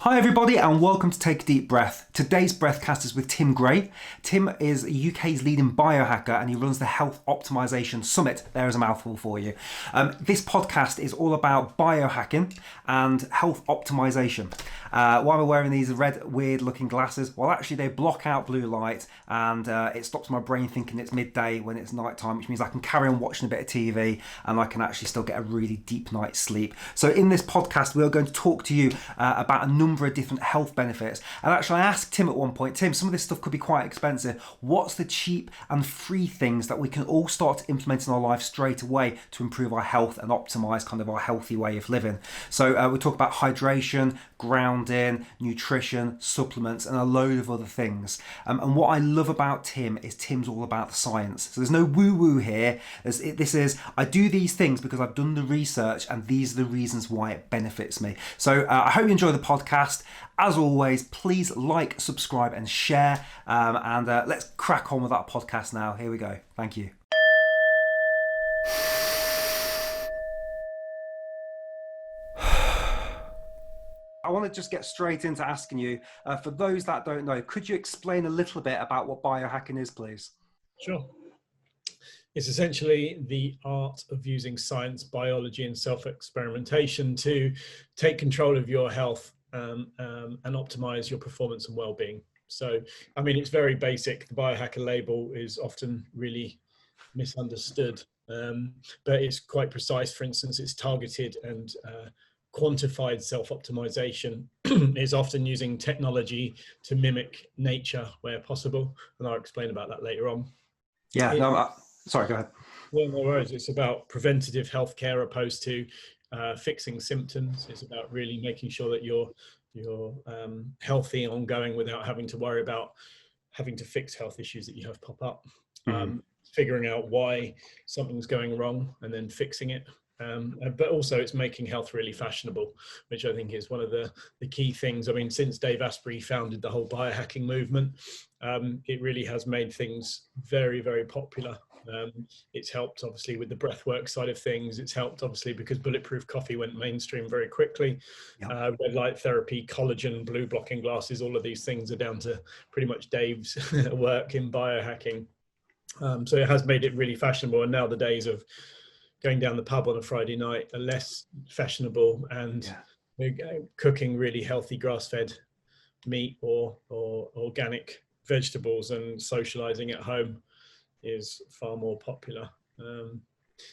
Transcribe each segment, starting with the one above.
Hi everybody and welcome to Take a Deep Breath. Today's Breathcast is with Tim Gray. Tim is UK's leading biohacker and he runs the Health Optimization Summit. There is a mouthful for you. This podcast is all about biohacking and health optimization. Why am I wearing these red weird looking glasses? Well, actually they block out blue light and it stops my brain thinking it's midday when it's nighttime, which means I can carry on watching a bit of TV and I can actually still get a really deep night's sleep. So in this podcast we are going to talk to you about a number of different health benefits. And actually I asked Tim at one point, Tim, some of this stuff could be quite expensive. What's the cheap and free things that we can all start to implement in our life straight away to improve our health and optimize kind of our healthy way of living? So we talk about hydration, grounding, nutrition, supplements, and a load of other things. And what I love about Tim is Tim's all about the science. So there's no woo-woo here. This is, I do these things because I've done the research and these are the reasons why it benefits me. So I hope you enjoy the podcast. As always, please like, subscribe and share. And let's crack on with that podcast now. Here we go. Thank you. I want to just get straight into asking you, for those that don't know, could you explain a little bit about what biohacking is, please? Sure. It's essentially the art of using science, biology, and self-experimentation to take control of your health and optimize your performance and well-being. So, I mean, it's very basic. The biohacker label is often really misunderstood, but it's quite precise. For instance, it's targeted and quantified self-optimization is often using technology to mimic nature where possible. And I'll explain about that later on. Yeah, sorry, go ahead. Well, no worries. It's about preventative healthcare opposed to fixing symptoms. It's about really making sure that you're healthy ongoing without having to worry about having to fix health issues that you have pop up. Figuring out why something's going wrong and then fixing it. But also it's making health really fashionable, which I think is one of the key things. I mean, since Dave Asprey founded the whole biohacking movement, it really has made things very, very popular. It's helped obviously with the breathwork side of things. It's helped obviously because Bulletproof Coffee went mainstream very quickly. Yep. Red light therapy, collagen, blue blocking glasses, all of these things are down to pretty much Dave's work in biohacking. So it has made it really fashionable. And now the days of going down the pub on a Friday night are less fashionable, and cooking really healthy grass-fed meat or organic vegetables and socializing at home is far more popular.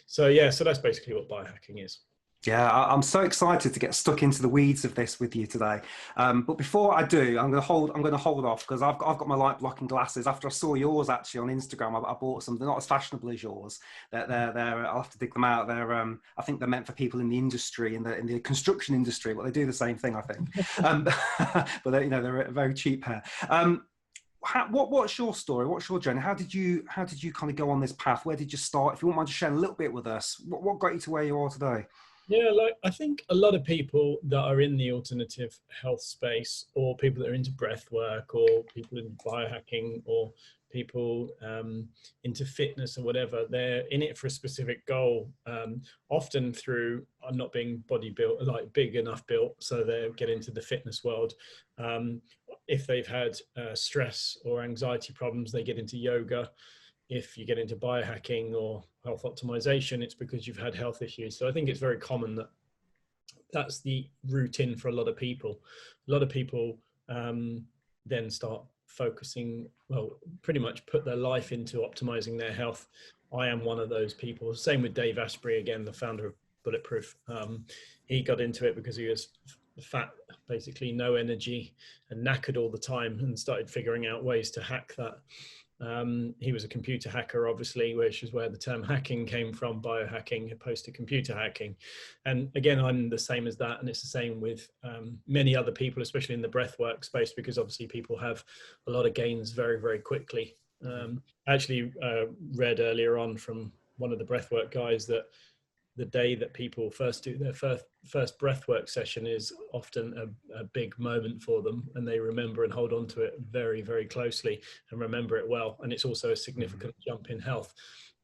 So that's basically what biohacking is. Yeah, I'm so excited to get stuck into the weeds of this with you today. But before I do, I'm going to hold off because I've got my light blocking glasses. After I saw yours actually on Instagram, I bought some. They're not as fashionable as yours. They're I'll have to dig them out. They're I think they're meant for people in the industry, in the construction industry. Well, they do the same thing, I think. But they're very cheap hair. What's your story? What's your journey? How did you kind of go on this path? Where did you start? If you wouldn't mind just sharing a little bit with us, what got you to where you are today? Yeah, I think a lot of people that are in the alternative health space, or people that are into breath work, or people in biohacking, or people into fitness or whatever, they're in it for a specific goal, often through not being big enough built, so they get into the fitness world. If they've had stress or anxiety problems, they get into yoga. If you get into biohacking or health optimization, it's because you've had health issues. So I think it's very common that that's the routine for a lot of people. A lot of people then start focusing, pretty much put their life into optimizing their health. I am one of those people. Same with Dave Asprey, again, the founder of Bulletproof. He got into it because he was fat, basically no energy and knackered all the time, and started figuring out ways to hack that. He was a computer hacker, obviously, which is where the term hacking came from, biohacking opposed to computer hacking. And again, I'm the same as that. And it's the same with many other people, especially in the breathwork space, because obviously people have a lot of gains very, very quickly. I actually read earlier on from one of the breathwork guys that the day that people first do their first breathwork session is often a big moment for them, and they remember and hold on to it very, very closely and remember it well. And it's also a significant jump in health.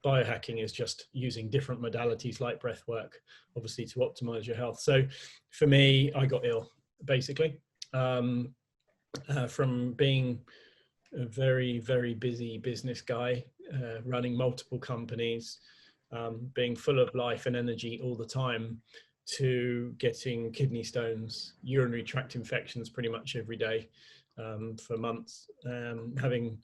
Biohacking is just using different modalities like breathwork, obviously, to optimize your health. So for me, I got ill, basically. from being a very, very busy business guy, running multiple companies, being full of life and energy all the time, to getting kidney stones, urinary tract infections pretty much every day for months, having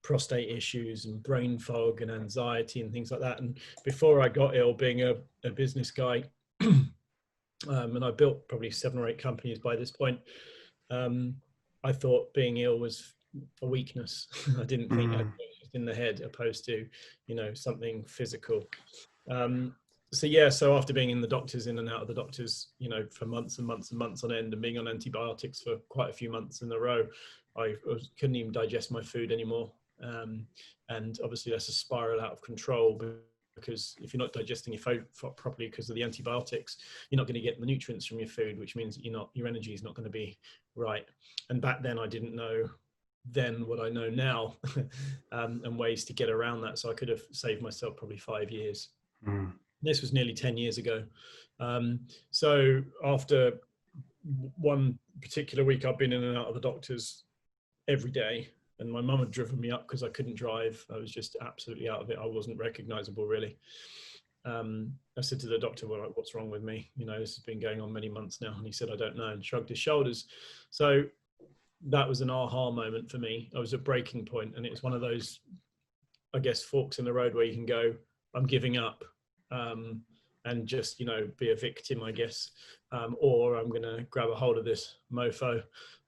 prostate issues and brain fog and anxiety and things like that. And before I got ill, being a business guy, and I built probably 7 or 8 companies by this point, I thought being ill was a weakness. I didn't think it was just in the head, opposed to, you know, something physical. So after being in and out of the doctors, you know, for months and months and months on end, and being on antibiotics for quite a few months in a row, I couldn't even digest my food anymore. And obviously that's a spiral out of control, because if you're not digesting your food properly because of the antibiotics, you're not going to get the nutrients from your food, which means your energy is not going to be right. And back then I didn't know then what I know now, and ways to get around that. So I could have saved myself probably 5 years. This was nearly 10 years ago. So after one particular week, I've been in and out of the doctors every day. And my mum had driven me up because I couldn't drive. I was just absolutely out of it. I wasn't recognizable, really. I said to the doctor, well, what's wrong with me? You know, this has been going on many months now. And he said, I don't know, and shrugged his shoulders. So that was an aha moment for me. I was at breaking point, and it was one of those, I guess, forks in the road where you can go, I'm giving up, and just, you know, be a victim, I guess, or I'm going to grab a hold of this mofo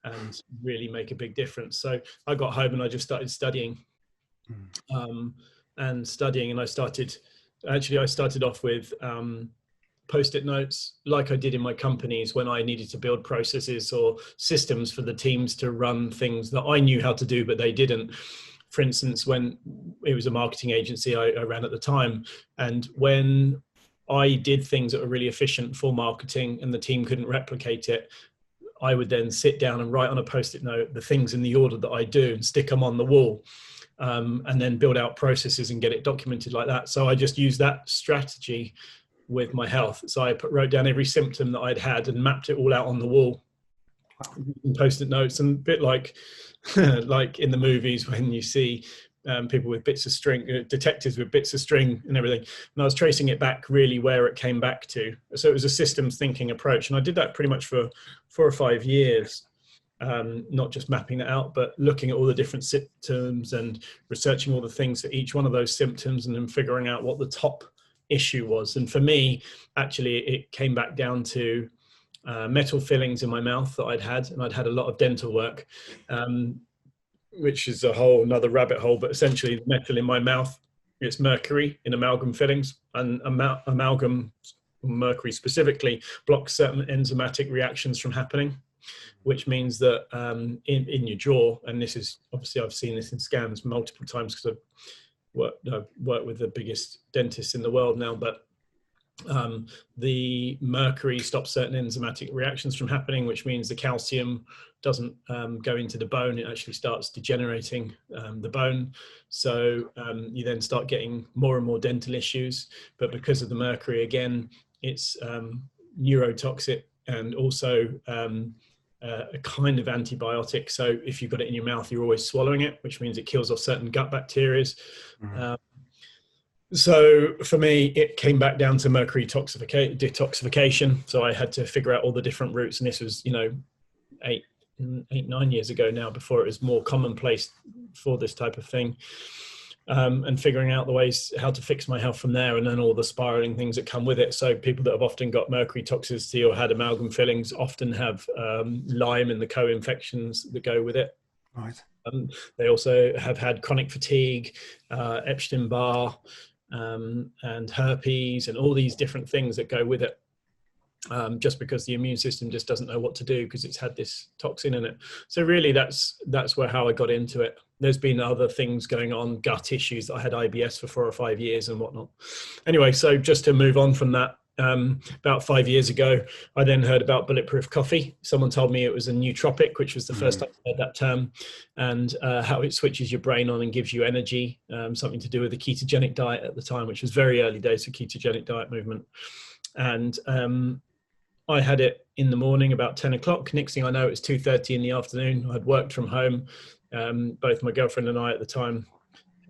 and really make a big difference. So I got home and I just started studying, and I started off with post-it notes, like I did in my companies when I needed to build processes or systems for the teams to run things that I knew how to do, but they didn't. For instance, when it was a marketing agency I ran at the time, and when I did things that were really efficient for marketing and the team couldn't replicate it, I would then sit down and write on a post-it note the things in the order that I do and stick them on the wall, and then build out processes and get it documented like that. So I just used that strategy with my health. So I wrote down every symptom that I'd had and mapped it all out on the wall in post-it notes, and a bit like like in the movies when you see people with bits of string, detectives with bits of string and everything. And I was tracing it back really where it came back to. So it was a systems thinking approach. And I did that pretty much for 4 or 5 years, not just mapping it out, but looking at all the different symptoms and researching all the things for each one of those symptoms, and then figuring out what the top issue was. And for me, actually, it came back down to metal fillings in my mouth that I'd had, and I'd had a lot of dental work, which is a whole another rabbit hole, but essentially the metal in my mouth, it's mercury in amalgam fillings, and amalgam, mercury specifically, blocks certain enzymatic reactions from happening, which means that in your jaw, and this is obviously, I've seen this in scans multiple times because I've worked with the biggest dentists in the world now, but the mercury stops certain enzymatic reactions from happening, which means the calcium doesn't go into the bone. It actually starts degenerating the bone. So you then start getting more and more dental issues. But because of the mercury, again, it's neurotoxic, and also a kind of antibiotic. So if you've got it in your mouth, you're always swallowing it, which means it kills off certain gut bacteria. So for me, it came back down to mercury detoxification. So I had to figure out all the different routes. And this was, 9 years ago now, before it was more commonplace for this type of thing. And figuring out the ways how to fix my health from there, and then all the spiraling things that come with it. So people that have often got mercury toxicity or had amalgam fillings often have Lyme and the co-infections that go with it. Right. They also have had chronic fatigue, Epstein-Barr, and herpes, and all these different things that go with it, just because the immune system just doesn't know what to do because it's had this toxin in it. So really that's how I got into it. There's been other things going on, gut issues. I had IBS for 4 or 5 years and whatnot. Anyway, so just to move on from that, about 5 years ago, I then heard about Bulletproof Coffee. Someone told me it was a nootropic, which was the first time I heard that term, and how it switches your brain on and gives you energy, something to do with the ketogenic diet at the time, which was very early days of ketogenic diet movement. And I had it in the morning about 10 o'clock. Next thing I know, it's 2:30 in the afternoon. I'd worked from home. Both my girlfriend and I at the time,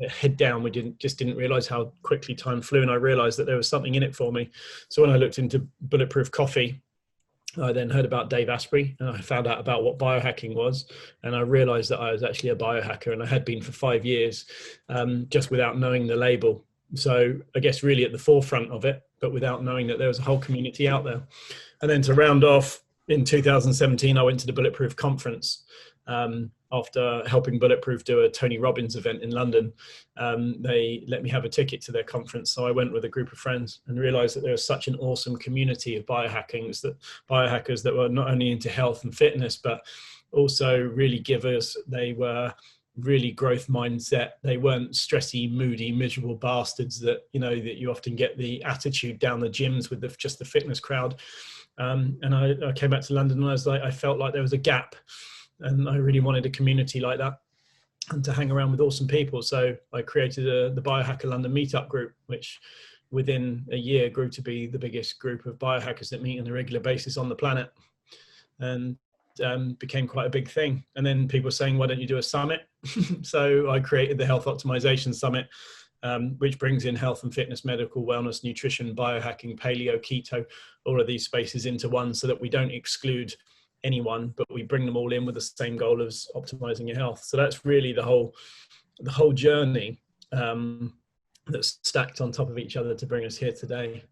head down. We didn't realize how quickly time flew, and I realized that there was something in it for me. So when I looked into Bulletproof Coffee, I then heard about Dave Asprey, and I found out about what biohacking was, and I realized that I was actually a biohacker, and I had been for 5 years, just without knowing the label. So I guess really at the forefront of it, but without knowing that there was a whole community out there. And then to round off, in 2017, I went to the Bulletproof conference. After helping Bulletproof do a Tony Robbins event in London, they let me have a ticket to their conference. So I went with a group of friends and realized that there was such an awesome community of biohackers that were not only into health and fitness, but also really givers. They were really growth mindset. They weren't stressy, moody, miserable bastards that you often get the attitude down the gyms with just the fitness crowd. And I came back to London and I felt like there was a gap. And I really wanted a community like that and to hang around with awesome people. So I created the Biohacker London Meetup group, which within a year grew to be the biggest group of biohackers that meet on a regular basis on the planet, and became quite a big thing. And then people were saying, why don't you do a summit? So I created the Health Optimization Summit, which brings in health and fitness, medical, wellness, nutrition, biohacking, paleo, keto, all of these spaces into one, so that we don't exclude anyone, but we bring them all in with the same goal as optimizing your health. So that's really the whole journey that's stacked on top of each other to bring us here today.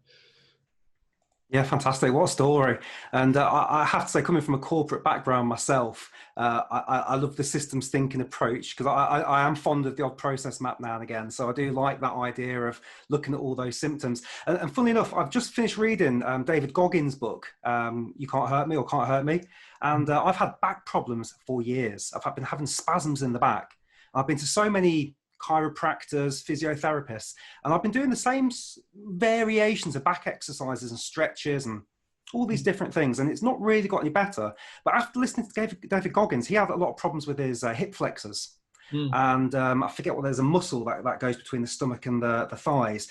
Yeah, fantastic. What a story. And I have to say, coming from a corporate background myself, I love the systems thinking approach, because I am fond of the odd process map now and again. So I do like that idea of looking at all those symptoms. And funnily enough, I've just finished reading David Goggins' book, You Can't Hurt Me or Can't Hurt Me. And I've had back problems for years. I've been having spasms in the back. I've been to so many chiropractors, physiotherapists, and I've been doing the same variations of back exercises and stretches and all these different things, and it's not really got any better. But after listening to David Goggins, he had a lot of problems with his hip flexors. And I forget what, there's a muscle that goes between the stomach and the thighs.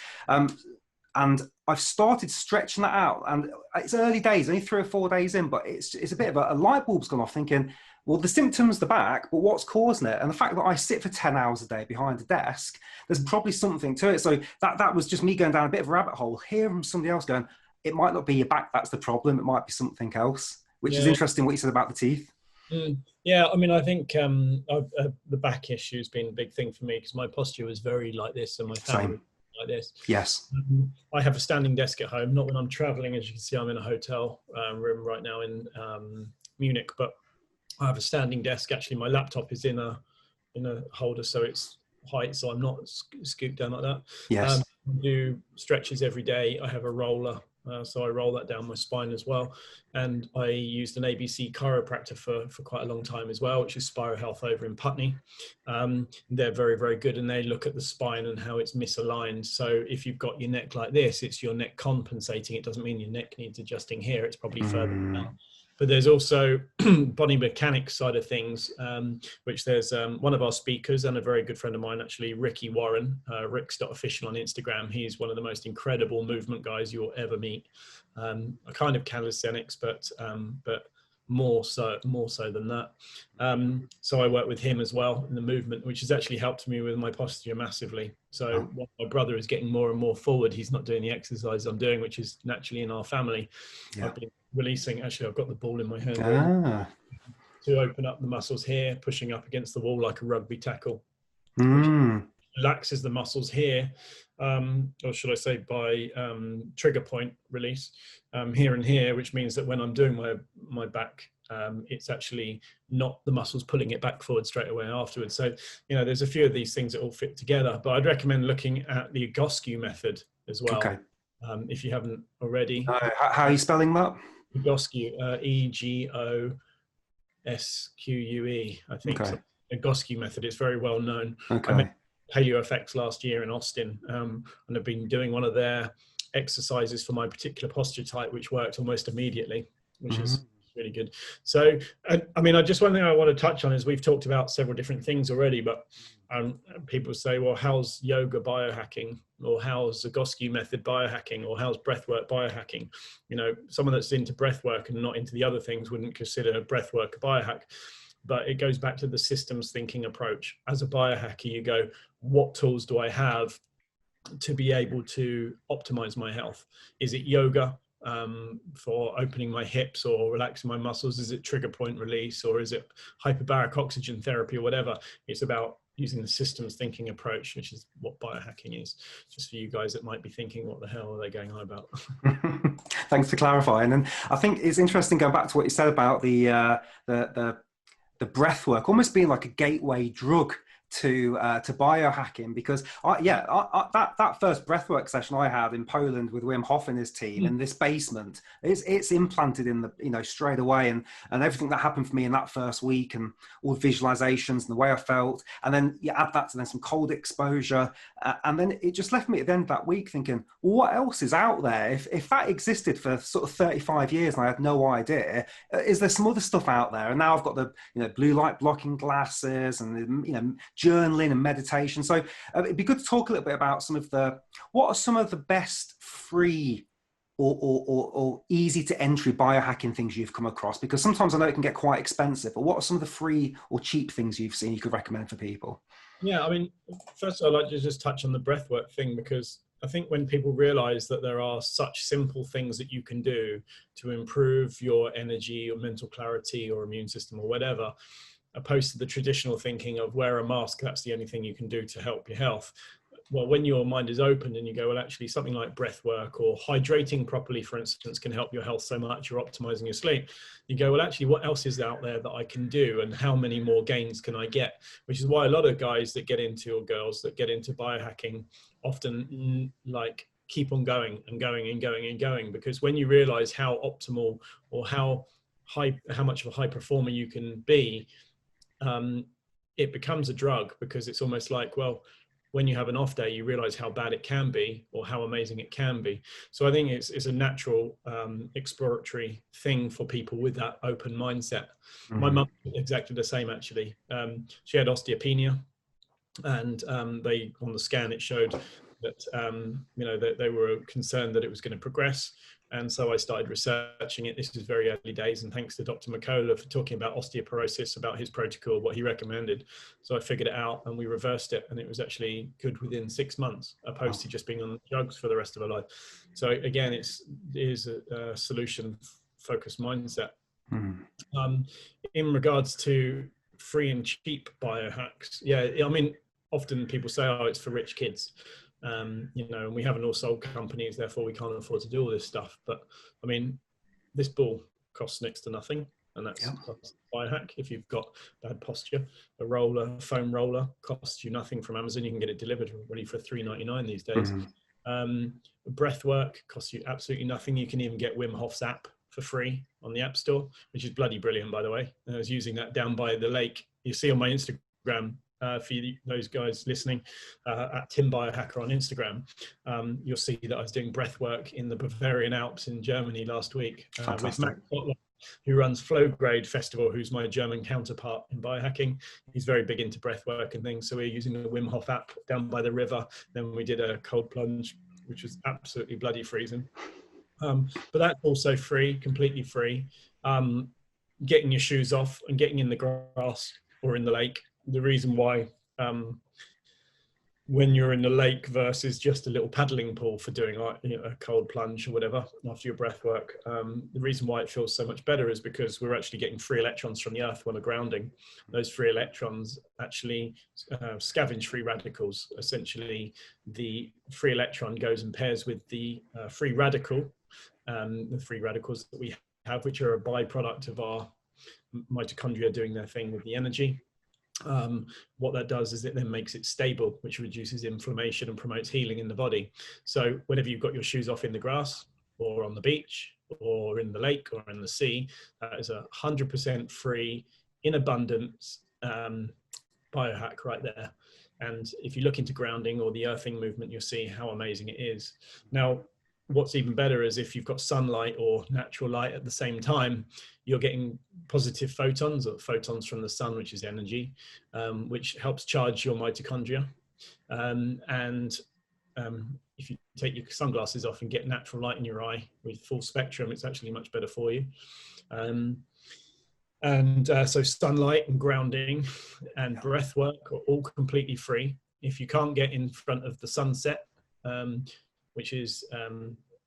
And I've started stretching that out, and it's early days, only 3 or 4 days in, but it's a bit of a light bulb's gone off, thinking, well, the symptom's the back, but what's causing it? And the fact that I sit for 10 hours a day behind a desk, there's probably something to it. So that was just me going down a bit of a rabbit hole, hearing from somebody else going, it might not be your back that's the problem, it might be something else, which is interesting what you said about the teeth. Yeah, I mean, I think the back issue has been a big thing for me, because my posture was very like this, and my family like this. Yes. I have a standing desk at home, not when I'm traveling. As you can see, I'm in a hotel room right now in Munich, but I have a standing desk. Actually, my laptop is in a holder, so it's height, so I'm not scooped down like that. Yes. I do stretches every day. I have a roller, so I roll that down my spine as well. And I used an ABC chiropractor for quite a long time as well, which is Spiro Health over in Putney. They're very, very good, and they look at the spine and how it's misaligned. So if you've got your neck like this, it's your neck compensating. It doesn't mean your neck needs adjusting here. It's probably further down. But there's also body mechanics side of things, which there's one of our speakers and a very good friend of mine, actually, Ricky Warren, Rick's.official on Instagram. He's one of the most incredible movement guys you'll ever meet. A kind of calisthenics, but more so than that. So I work with him as well in the movement, which has actually helped me with my posture massively. So while my brother is getting more and more forward, he's not doing the exercise I'm doing, which is naturally in our family. I've been releasing, actually I've got the ball in my hand to open up the muscles here, pushing up against the wall like a rugby tackle, which relaxes the muscles here, or should I say by trigger point release here and here, which means that when I'm doing my back, it's actually not the muscles pulling it back forward straight away afterwards. So there's a few of these things that all fit together, but I'd recommend looking at the Egoscue method as well. If you haven't already. How are you spelling that? Egoscue, Egosque, I think. So, Egoscue method is very well known. I met Paleo FX last year in Austin, and I've been doing one of their exercises for my particular posture type, which worked almost immediately, which is really good. So, I mean, just one thing I want to touch on is we've talked about several different things already, but people say, well, how's yoga biohacking, or how's Zagosky method biohacking, or how's breathwork biohacking? You know, someone that's into breathwork and not into the other things wouldn't consider breathwork a biohack. But it goes back to the systems thinking approach. As a biohacker, you go, what tools do I have to be able to optimize my health? Is it yoga for opening my hips or relaxing my muscles? Is it trigger point release, or is it hyperbaric oxygen therapy, or whatever? It's about using the systems thinking approach, which is what biohacking is. Just for you guys that might be thinking, what the hell are they going on about? Thanks for clarifying. And I think it's interesting going back to what you said about the breath work almost being like a gateway drug to biohacking, because that first breathwork session I had in Poland with Wim Hof and his team in this basement, it's implanted in the, you know, straight away, and everything that happened for me in that first week, and all the visualizations and the way I felt, and then you add that to then some cold exposure, and then it just left me at the end of that week thinking, well, what else is out there? If that existed for sort of 35 years and I had no idea, is there some other stuff out there? And now I've got the, you know, blue light blocking glasses and, you know, journaling and meditation. So it'd be good to talk a little bit about what are some of the best free or easy to entry biohacking things you've come across? Because sometimes I know it can get quite expensive, but what are some of the free or cheap things you've seen you could recommend for people? Yeah, I mean, first I'd like to just touch on the breathwork thing, because I think when people realize that there are such simple things that you can do to improve your energy or mental clarity or immune system or whatever, opposed to the traditional thinking of wear a mask, that's the only thing you can do to help your health. Well, when your mind is open and you go, well, actually something like breath work or hydrating properly, for instance, can help your health so much, you're optimizing your sleep. You go, well, actually, what else is out there that I can do, and how many more gains can I get? Which is why a lot of guys that get into, or girls that get into biohacking often like keep on going and going and going and going, because when you realize how optimal or how much of a high performer you can be, it becomes a drug, because it's almost like, well, when you have an off day, you realize how bad it can be or how amazing it can be. So I think it's a natural exploratory thing for people with that open mindset. My mum exactly the same, actually. She had osteopenia, and on the scan it showed that you know, that they were concerned that it was going to progress. And so I started researching it. This is very early days, and thanks to Dr. McCullough for talking about osteoporosis, about his protocol, what he recommended. So I figured it out and we reversed it, and it was actually good within 6 months, opposed to just being on drugs for the rest of our life. So again, it is a solution focused mindset. In regards to free and cheap biohacks, yeah, I mean, often people say, oh, it's for rich kids. You know, and we haven't all sold companies, therefore we can't afford to do all this stuff. But I mean, this ball costs next to nothing, and that's biohack. If you've got bad posture, a foam roller costs you nothing from Amazon. You can get it delivered already for $3.99 these days. Breath work costs you absolutely nothing. You can even get Wim Hof's app for free on the App Store, which is bloody brilliant, by the way. I was using that down by the lake. You see on my Instagram, for those guys listening, at Tim Biohacker on Instagram, you'll see that I was doing breath work in the Bavarian Alps in Germany last week with Matt Kotler, who runs Flow Grade Festival, who's my German counterpart in biohacking. He's very big into breath work and things. So we're using the Wim Hof app down by the river. Then we did a cold plunge, which was absolutely bloody freezing. But that's also free, completely free. Getting your shoes off and getting in the grass or in the lake. The reason why when you're in the lake versus just a little paddling pool for doing, like, you know, a cold plunge or whatever after your breath work, the reason why it feels so much better is because we're actually getting free electrons from the earth when we're grounding. Those free electrons actually scavenge free radicals. Essentially, the free electron goes and pairs with the free radical, the free radicals that we have, which are a byproduct of our mitochondria doing their thing with the energy. What that does is it then makes it stable, which reduces inflammation and promotes healing in the body. So whenever you've got your shoes off in the grass or on the beach or in the lake or in the sea, that is 100% free, in abundance biohack right there. And if you look into grounding or the earthing movement, you'll see how amazing it is. Now, what's even better is if you've got sunlight or natural light at the same time, you're getting positive photons, or photons from the sun, which is energy, which helps charge your mitochondria. If you take your sunglasses off and get natural light in your eye with full spectrum, it's actually much better for you. So sunlight and grounding and breath work are all completely free. If you can't get in front of the sunset, which is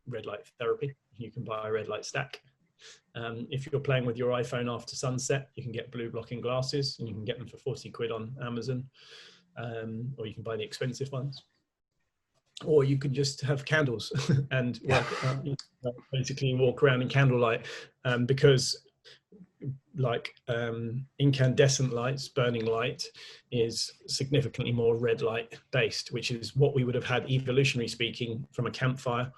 red light therapy, you can buy a red light stack. If you're playing with your iPhone after sunset, you can get blue blocking glasses, and you can get them for 40 quid on Amazon, or you can buy the expensive ones. Or you can just have candles and basically walk around in candlelight, because like incandescent lights, burning light, is significantly more red light based, which is what we would have had evolutionary speaking from a campfire.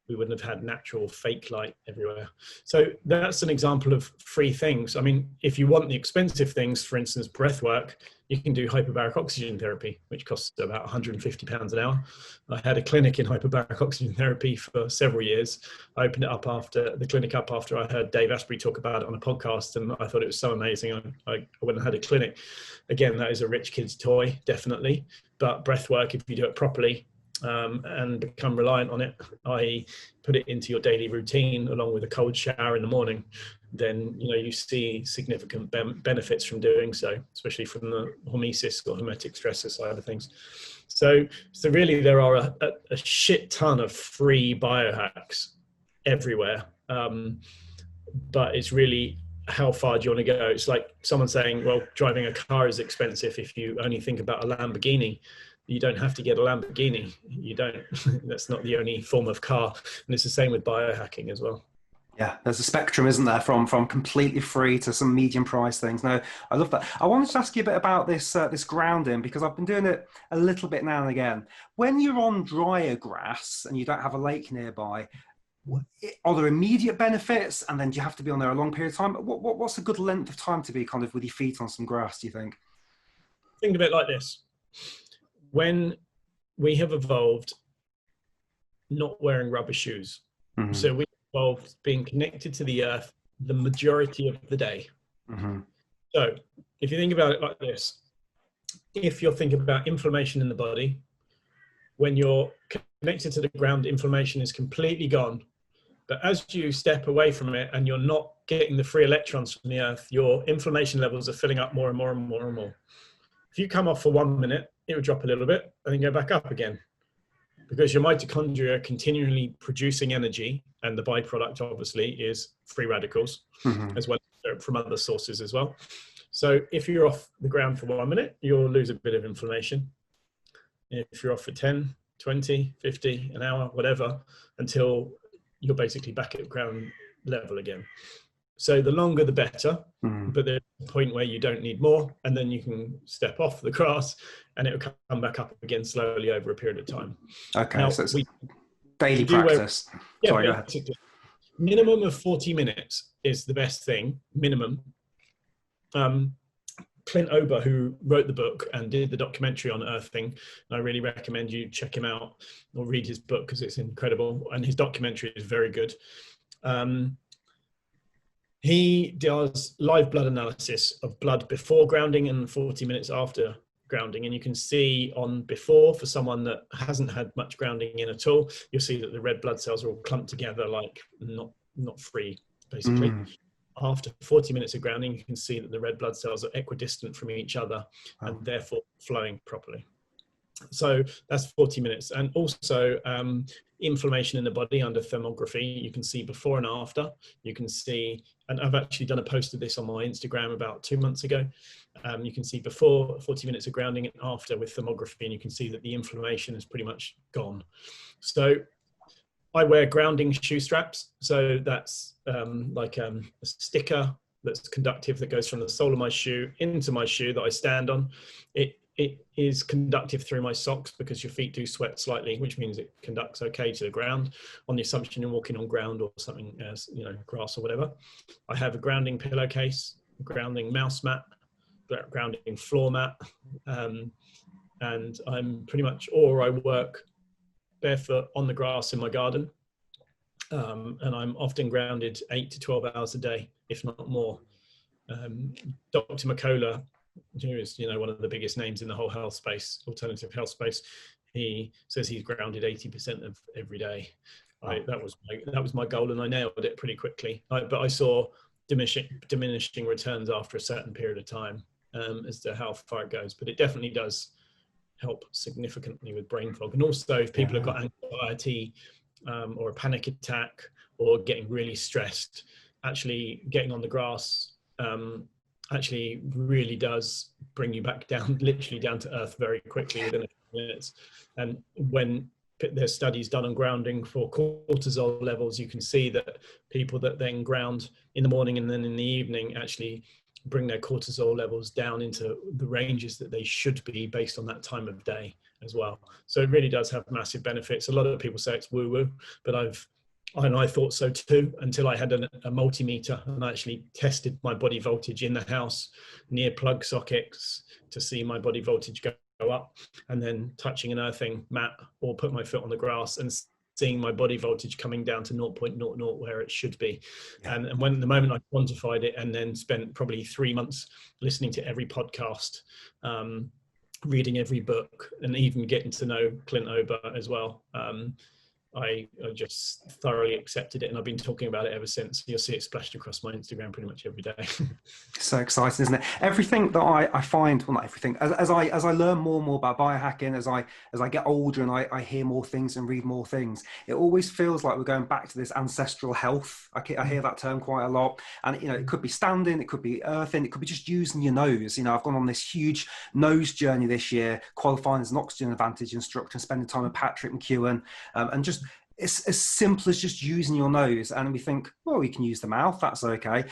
We wouldn't have had natural fake light everywhere. So that's an example of free things. I mean, if you want the expensive things, for instance, breath work, you can do hyperbaric oxygen therapy, which costs about £150 an hour. I had a clinic in hyperbaric oxygen therapy for several years. I opened it up after I heard Dave Asprey talk about it on a podcast, and I thought it was so amazing. I went and had a clinic. Again, that is a rich kid's toy, definitely. But breath work, if you do it properly, and become reliant on it, i.e. put it into your daily routine along with a cold shower in the morning, then you see significant benefits from doing so, especially from the hormesis or hermetic stressor side of things. So really there are a shit ton of free biohacks everywhere, but it's really how far do you want to go? It's like someone saying, well, driving a car is expensive if you only think about a Lamborghini. You don't have to get a Lamborghini. You don't. That's not the only form of car. And it's the same with biohacking as well. Yeah, there's a spectrum, isn't there, from completely free to some medium price things. No, I love that. I wanted to ask you a bit about this this grounding, because I've been doing it a little bit now and again. When you're on drier grass and you don't have a lake nearby, are there immediate benefits? And then do you have to be on there a long period of time? What's a good length of time to be kind of with your feet on some grass, do you think? Think of it like this. When we have evolved not wearing rubber shoes, so we evolved being connected to the earth the majority of the day. So if you think about it like this, if you're thinking about inflammation in the body, when you're connected to the ground, inflammation is completely gone. But as you step away from it and you're not getting the free electrons from the earth, your inflammation levels are filling up more and more and more and more. If you come off for 1 minute, it will drop a little bit and then go back up again, because your mitochondria are continually producing energy, and the byproduct obviously is free radicals, as well as from other sources as well. So if you're off the ground for 1 minute, you'll lose a bit of inflammation. If you're off for 10, 20, 50, an hour, whatever, until you're basically back at ground level again. So the longer the better, but there's a point where you don't need more, and then you can step off the grass and it will come back up again slowly over a period of time. Okay, now, so it's daily practice. Sorry, go ahead. Minimum of 40 minutes is the best thing, minimum. Clint Ober, who wrote the book and did the documentary on earthing, and I really recommend you check him out or read his book because it's incredible, and his documentary is very good. He does live blood analysis of blood before grounding and 40 minutes after grounding. And you can see on before, for someone that hasn't had much grounding in at all, you'll see that the red blood cells are all clumped together, like not free, basically. After 40 minutes of grounding, you can see that the red blood cells are equidistant from each other and therefore flowing properly. So that's 40 minutes. And also inflammation in the body under thermography, you can see before and after. You can see, and I've actually done a post of this on my Instagram about 2 months ago. You can see before 40 minutes of grounding and after with thermography, and you can see that the inflammation is pretty much gone. So I wear grounding shoe straps. So that's like a sticker that's conductive that goes from the sole of my shoe into my shoe that I stand on. It is conductive through my socks because your feet do sweat slightly, which means it conducts okay to the ground on the assumption you're walking on ground or something as, grass or whatever. I have a grounding pillowcase, a grounding mouse mat, grounding floor mat, and I'm pretty much, or I work barefoot on the grass in my garden. And I'm often grounded 8 to 12 hours a day, if not more. Dr. McCullough, who is, one of the biggest names in the whole health space, alternative health space, he says he's grounded 80% of every day. That was my goal, and I nailed it pretty quickly. But I saw diminishing returns after a certain period of time as to how far it goes. But it definitely does help significantly with brain fog. And also, if people have got anxiety or a panic attack or getting really stressed, actually getting on the grass actually really does bring you back down, literally down to earth very quickly within a few minutes. And when there's studies done on grounding for cortisol levels, you can see that people that then ground in the morning and then in the evening actually bring their cortisol levels down into the ranges that they should be based on that time of day as well. So it really does have massive benefits. A lot of people say it's woo-woo, but I thought so too, until I had a multimeter and I actually tested my body voltage in the house near plug sockets to see my body voltage go up, and then touching an earthing mat or put my foot on the grass and seeing my body voltage coming down to 0.00 where it should be. And when the moment I quantified it, and then spent probably 3 months listening to every podcast, reading every book, and even getting to know Clint Ober as well, I just thoroughly accepted it, and I've been talking about it ever since. You'll see it splashed across my Instagram pretty much every day. So exciting, isn't it? Everything that I find, well, not everything, as I learn more and more about biohacking, as I get older and I hear more things and read more things, it always feels like we're going back to this ancestral health. I hear that term quite a lot, and it could be standing, it could be earthing, it could be just using your nose. I've gone on this huge nose journey this year, qualifying as an oxygen advantage instructor, spending time with Patrick McEwen, and just it's as simple as just using your nose. And we think, well, we can use the mouth, that's okay.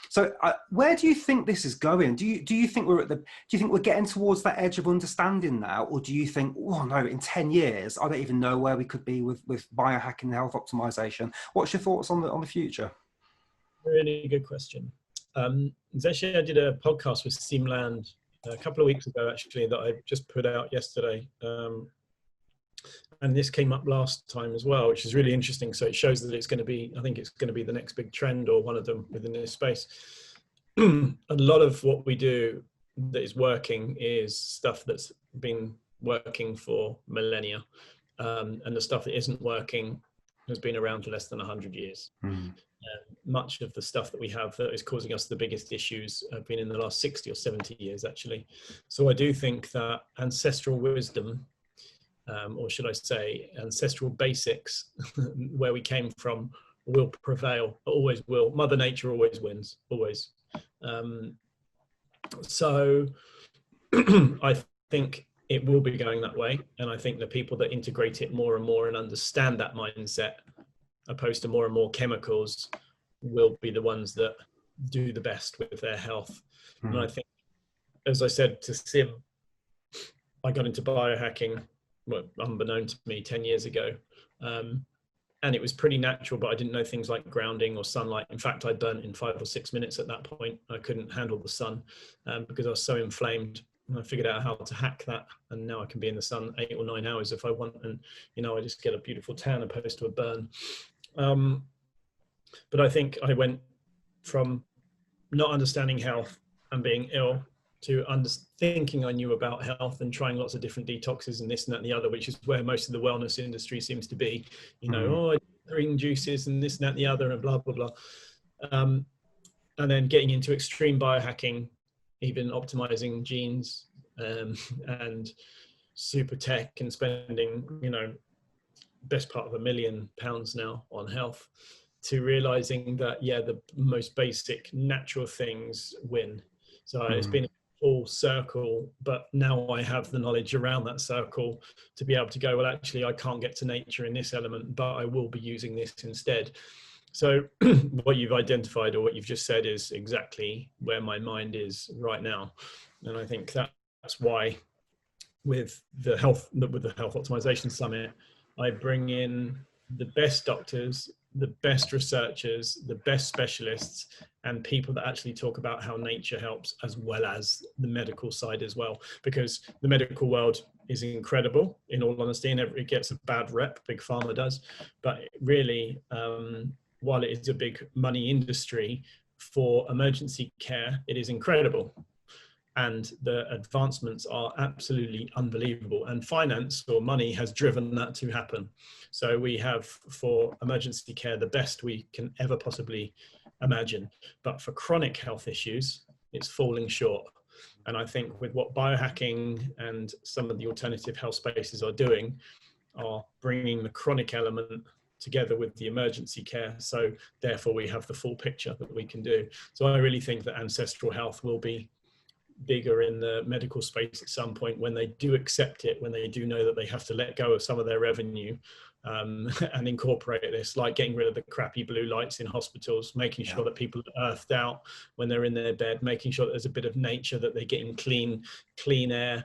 So where do you think this is going? Do you think we're getting towards that edge of understanding now, or do you think, oh no, in 10 years I don't even know where we could be with biohacking and health optimization? What's your thoughts on the future? Really good question. Actually, I did a podcast with Seamland a couple of weeks ago, actually, that I just put out yesterday. And this came up last time as well, which is really interesting. So it shows that I think it's going to be the next big trend, or one of them within this space. A lot of what we do that is working is stuff that's been working for millennia. And the stuff that isn't working has been around for less than 100 years. Much of the stuff that we have that is causing us the biggest issues have been in the last 60 or 70 years, actually. So I do think that ancestral wisdom, or should I say ancestral basics, where we came from, will prevail, always will. Mother Nature always wins, always. So I think it will be going that way. And I think the people that integrate it more and more and understand that mindset, opposed to more and more chemicals, will be the ones that do the best with their health. And I think, as I said to Sim, I got into biohacking, well, unbeknown to me, 10 years ago. And it was pretty natural, but I didn't know things like grounding or sunlight. In fact, I burnt in 5 or 6 minutes at that point. I couldn't handle the sun because I was so inflamed. And I figured out how to hack that. And now I can be in the sun 8 or 9 hours if I want. And, I just get a beautiful tan opposed to a burn. But I think I went from not understanding health and being ill to thinking I knew about health and trying lots of different detoxes and this and that and the other, which is where most of the wellness industry seems to be, oh, green juices and this and that and the other and blah, blah, blah. And then getting into extreme biohacking, even optimizing genes and super tech, and spending, best part of £1 million now on health, to realizing that, the most basic natural things win. So it's been a full circle, but now I have the knowledge around that circle to be able to go, well, actually, I can't get to nature in this element, but I will be using this instead. So what you've identified, or what you've just said, is exactly where my mind is right now. And I think that's why with the Health Optimization Summit, I bring in the best doctors, the best researchers, the best specialists, and people that actually talk about how nature helps, as well as the medical side as well. Because the medical world, is incredible, in all honesty, and it gets a bad rep, Big Pharma does. But really, while it is a big money industry, for emergency care, it is incredible. And the advancements are absolutely unbelievable. And finance or money has driven that to happen. So we have, for emergency care, the best we can ever possibly imagine. But for chronic health issues, it's falling short. And I think with what biohacking and some of the alternative health spaces are doing, are bringing the chronic element together with the emergency care. So therefore we have the full picture that we can do. So I really think that ancestral health will be bigger in the medical space at some point, when they do accept it, when they do know that they have to let go of some of their revenue, and incorporate this, like getting rid of the crappy blue lights in hospitals, making sure that people are earthed out when they're in their bed, making sure that there's a bit of nature, that they're getting clean air,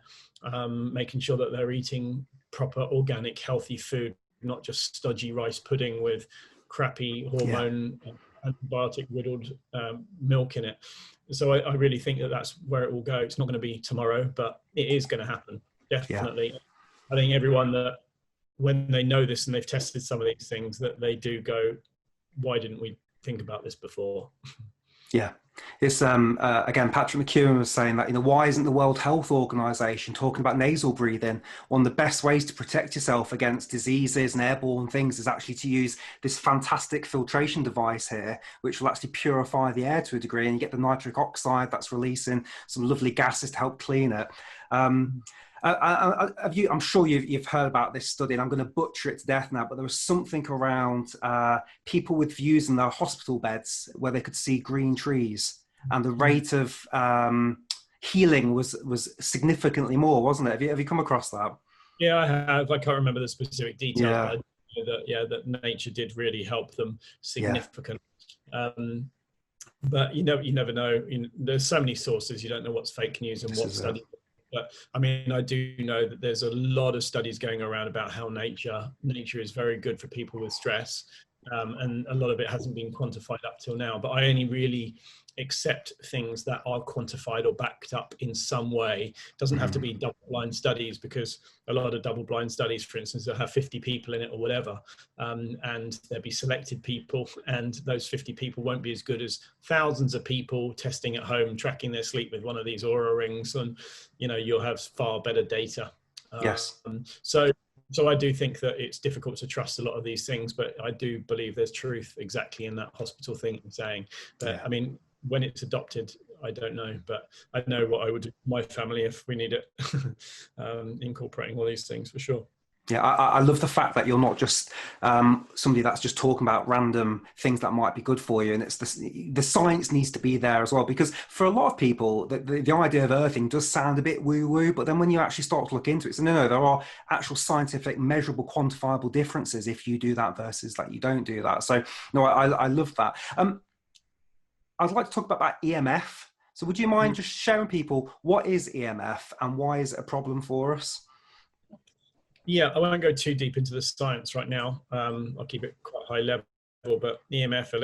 making sure that they're eating proper organic healthy food, not just stodgy rice pudding with crappy hormone antibiotic riddled milk in it. So I really think that that's where it will go. It's not going to be tomorrow, but it is going to happen, definitely. I think everyone that, when they know this and they've tested some of these things, that they do go, why didn't we think about this before? Yeah. It's again, Patrick McEwen was saying that, why isn't the World Health Organization talking about nasal breathing? One of the best ways to protect yourself against diseases and airborne things is actually to use this fantastic filtration device here, which will actually purify the air to a degree, and you get the nitric oxide that's releasing some lovely gases to help clean it. I'm sure you've heard about this study, and I'm going to butcher it to death now, but there was something around people with views in their hospital beds where they could see green trees, and the rate of healing was significantly more, wasn't it? Have you come across that? Yeah, I have. I can't remember the specific details, Yeah. but I know that nature did really help them significantly. But you never know. There's so many sources, you don't know what's fake news and what studies. But I mean, I do know that there's a lot of studies going around about how nature is very good for people with stress, and a lot of it hasn't been quantified up till now. But I only really accept things that are quantified or backed up in some way. It doesn't have to be double-blind studies, because a lot of double-blind studies, for instance, they'll have 50 people in it or whatever, and there'll be selected people, and those 50 people won't be as good as thousands of people testing at home, tracking their sleep with one of these Oura rings, and you'll have far better data. Yes. So I do think that it's difficult to trust a lot of these things, but I do believe there's truth exactly in that hospital thing I'm saying. But I mean, when it's adopted, I don't know, but I know what I would do with my family if we need it, incorporating all these things for sure. Yeah, I love the fact that you're not just somebody that's just talking about random things that might be good for you, and it's the science needs to be there as well, because for a lot of people, the idea of earthing does sound a bit woo-woo, but then when you actually start to look into it, so no, there are actual scientific, measurable, quantifiable differences if you do that versus that you don't do that. So no, I love that. I'd like to talk about that EMF. So would you mind just sharing people what is EMF and why is it a problem for us? Yeah, I won't go too deep into the science right now. I'll keep it quite high level, but EMF,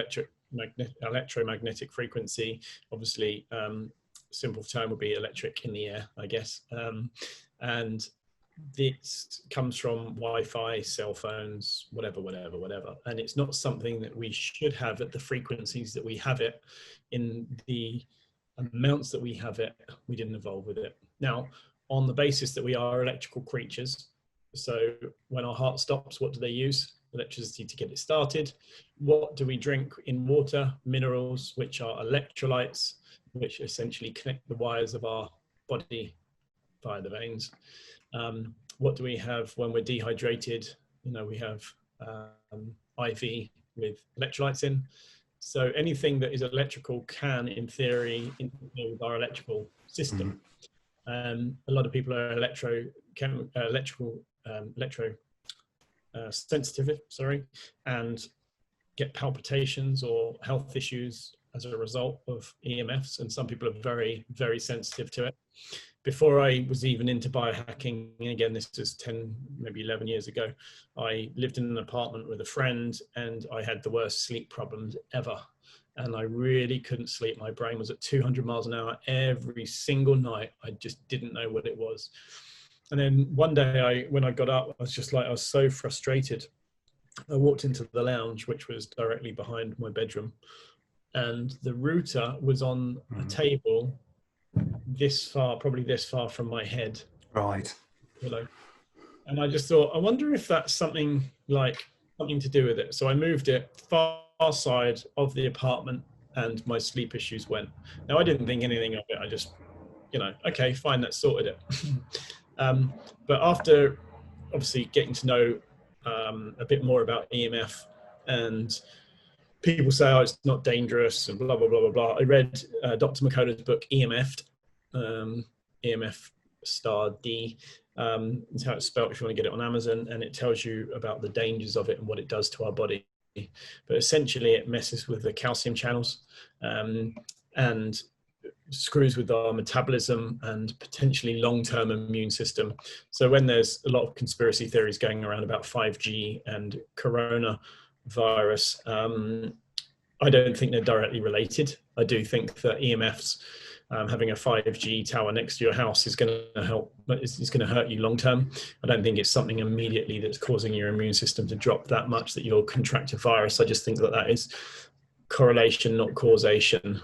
electromagnetic frequency, obviously, simple term would be electric in the air, I guess. And this comes from Wi-Fi, cell phones, whatever. And it's not something that we should have at the frequencies that we have it, in the amounts that we have it. We didn't evolve with it. Now, on the basis that we are electrical creatures, so when our heart stops, what do they use? Electricity to get it started. What do we drink in water? Minerals, which are electrolytes, which essentially connect the wires of our body via the veins. What do we have when we're dehydrated? We have IV with electrolytes in. So anything that is electrical can, in theory, interfere with our electrical system. A lot of people are sensitive, and get palpitations or health issues as a result of EMFs, and some people are very, very sensitive to it. Before I was even into biohacking, and again, this is 10, maybe 11 years ago, I lived in an apartment with a friend, and I had the worst sleep problems ever. And I really couldn't sleep. My brain was at 200 miles an hour every single night. I just didn't know what it was. And then one day when I got up, I was so frustrated. I walked into the lounge, which was directly behind my bedroom, and the router was on a table this far, probably this far from my head. Right. And I just thought, I wonder if that's something to do with it. So I moved it far side of the apartment, and my sleep issues went. Now, I didn't think anything of it. I just, okay, fine, that sorted it. But after obviously getting to know a bit more about EMF, and people say, oh, it's not dangerous and blah, blah, blah, blah, blah. I read Dr. McCullough's book, EMF'd, EMF star D. It's how it's spelled if you want to get it on Amazon, and it tells you about the dangers of it and what it does to our body. But essentially it messes with the calcium channels and screws with our metabolism and potentially long-term immune system. So when there's a lot of conspiracy theories going around about 5G and coronavirus, I don't think they're directly related. I do think that EMFs, having a 5G tower next to your house is going to help, but it's going to hurt you long term. I don't think it's something immediately that's causing your immune system to drop that much that you'll contract a virus. I just think that is correlation, not causation.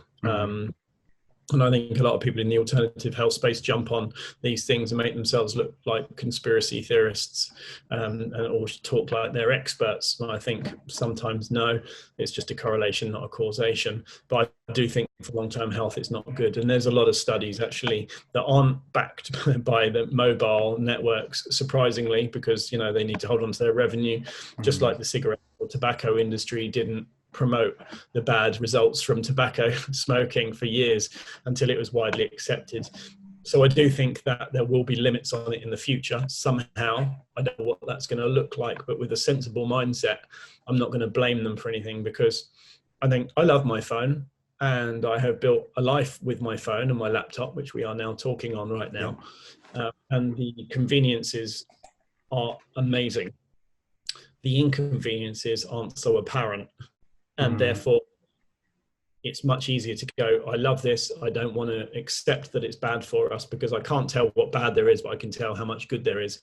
And I think a lot of people in the alternative health space jump on these things and make themselves look like conspiracy theorists, or talk like they're experts. And I think sometimes, no, it's just a correlation, not a causation. But I do think for long-term health, it's not good. And there's a lot of studies actually that aren't backed by the mobile networks, surprisingly, because, they need to hold on to their revenue, just like the cigarette or tobacco industry didn't promote the bad results from tobacco smoking for years until it was widely accepted. So I do think that there will be limits on it in the future somehow. I don't know what that's going to look like, but with a sensible mindset, I'm not going to blame them for anything, because I think I love my phone and I have built a life with my phone and my laptop, which we are now talking on right now. And the conveniences are amazing. The inconveniences aren't so apparent. And therefore, it's much easier to go, I love this. I don't want to accept that it's bad for us, because I can't tell what bad there is, but I can tell how much good there is.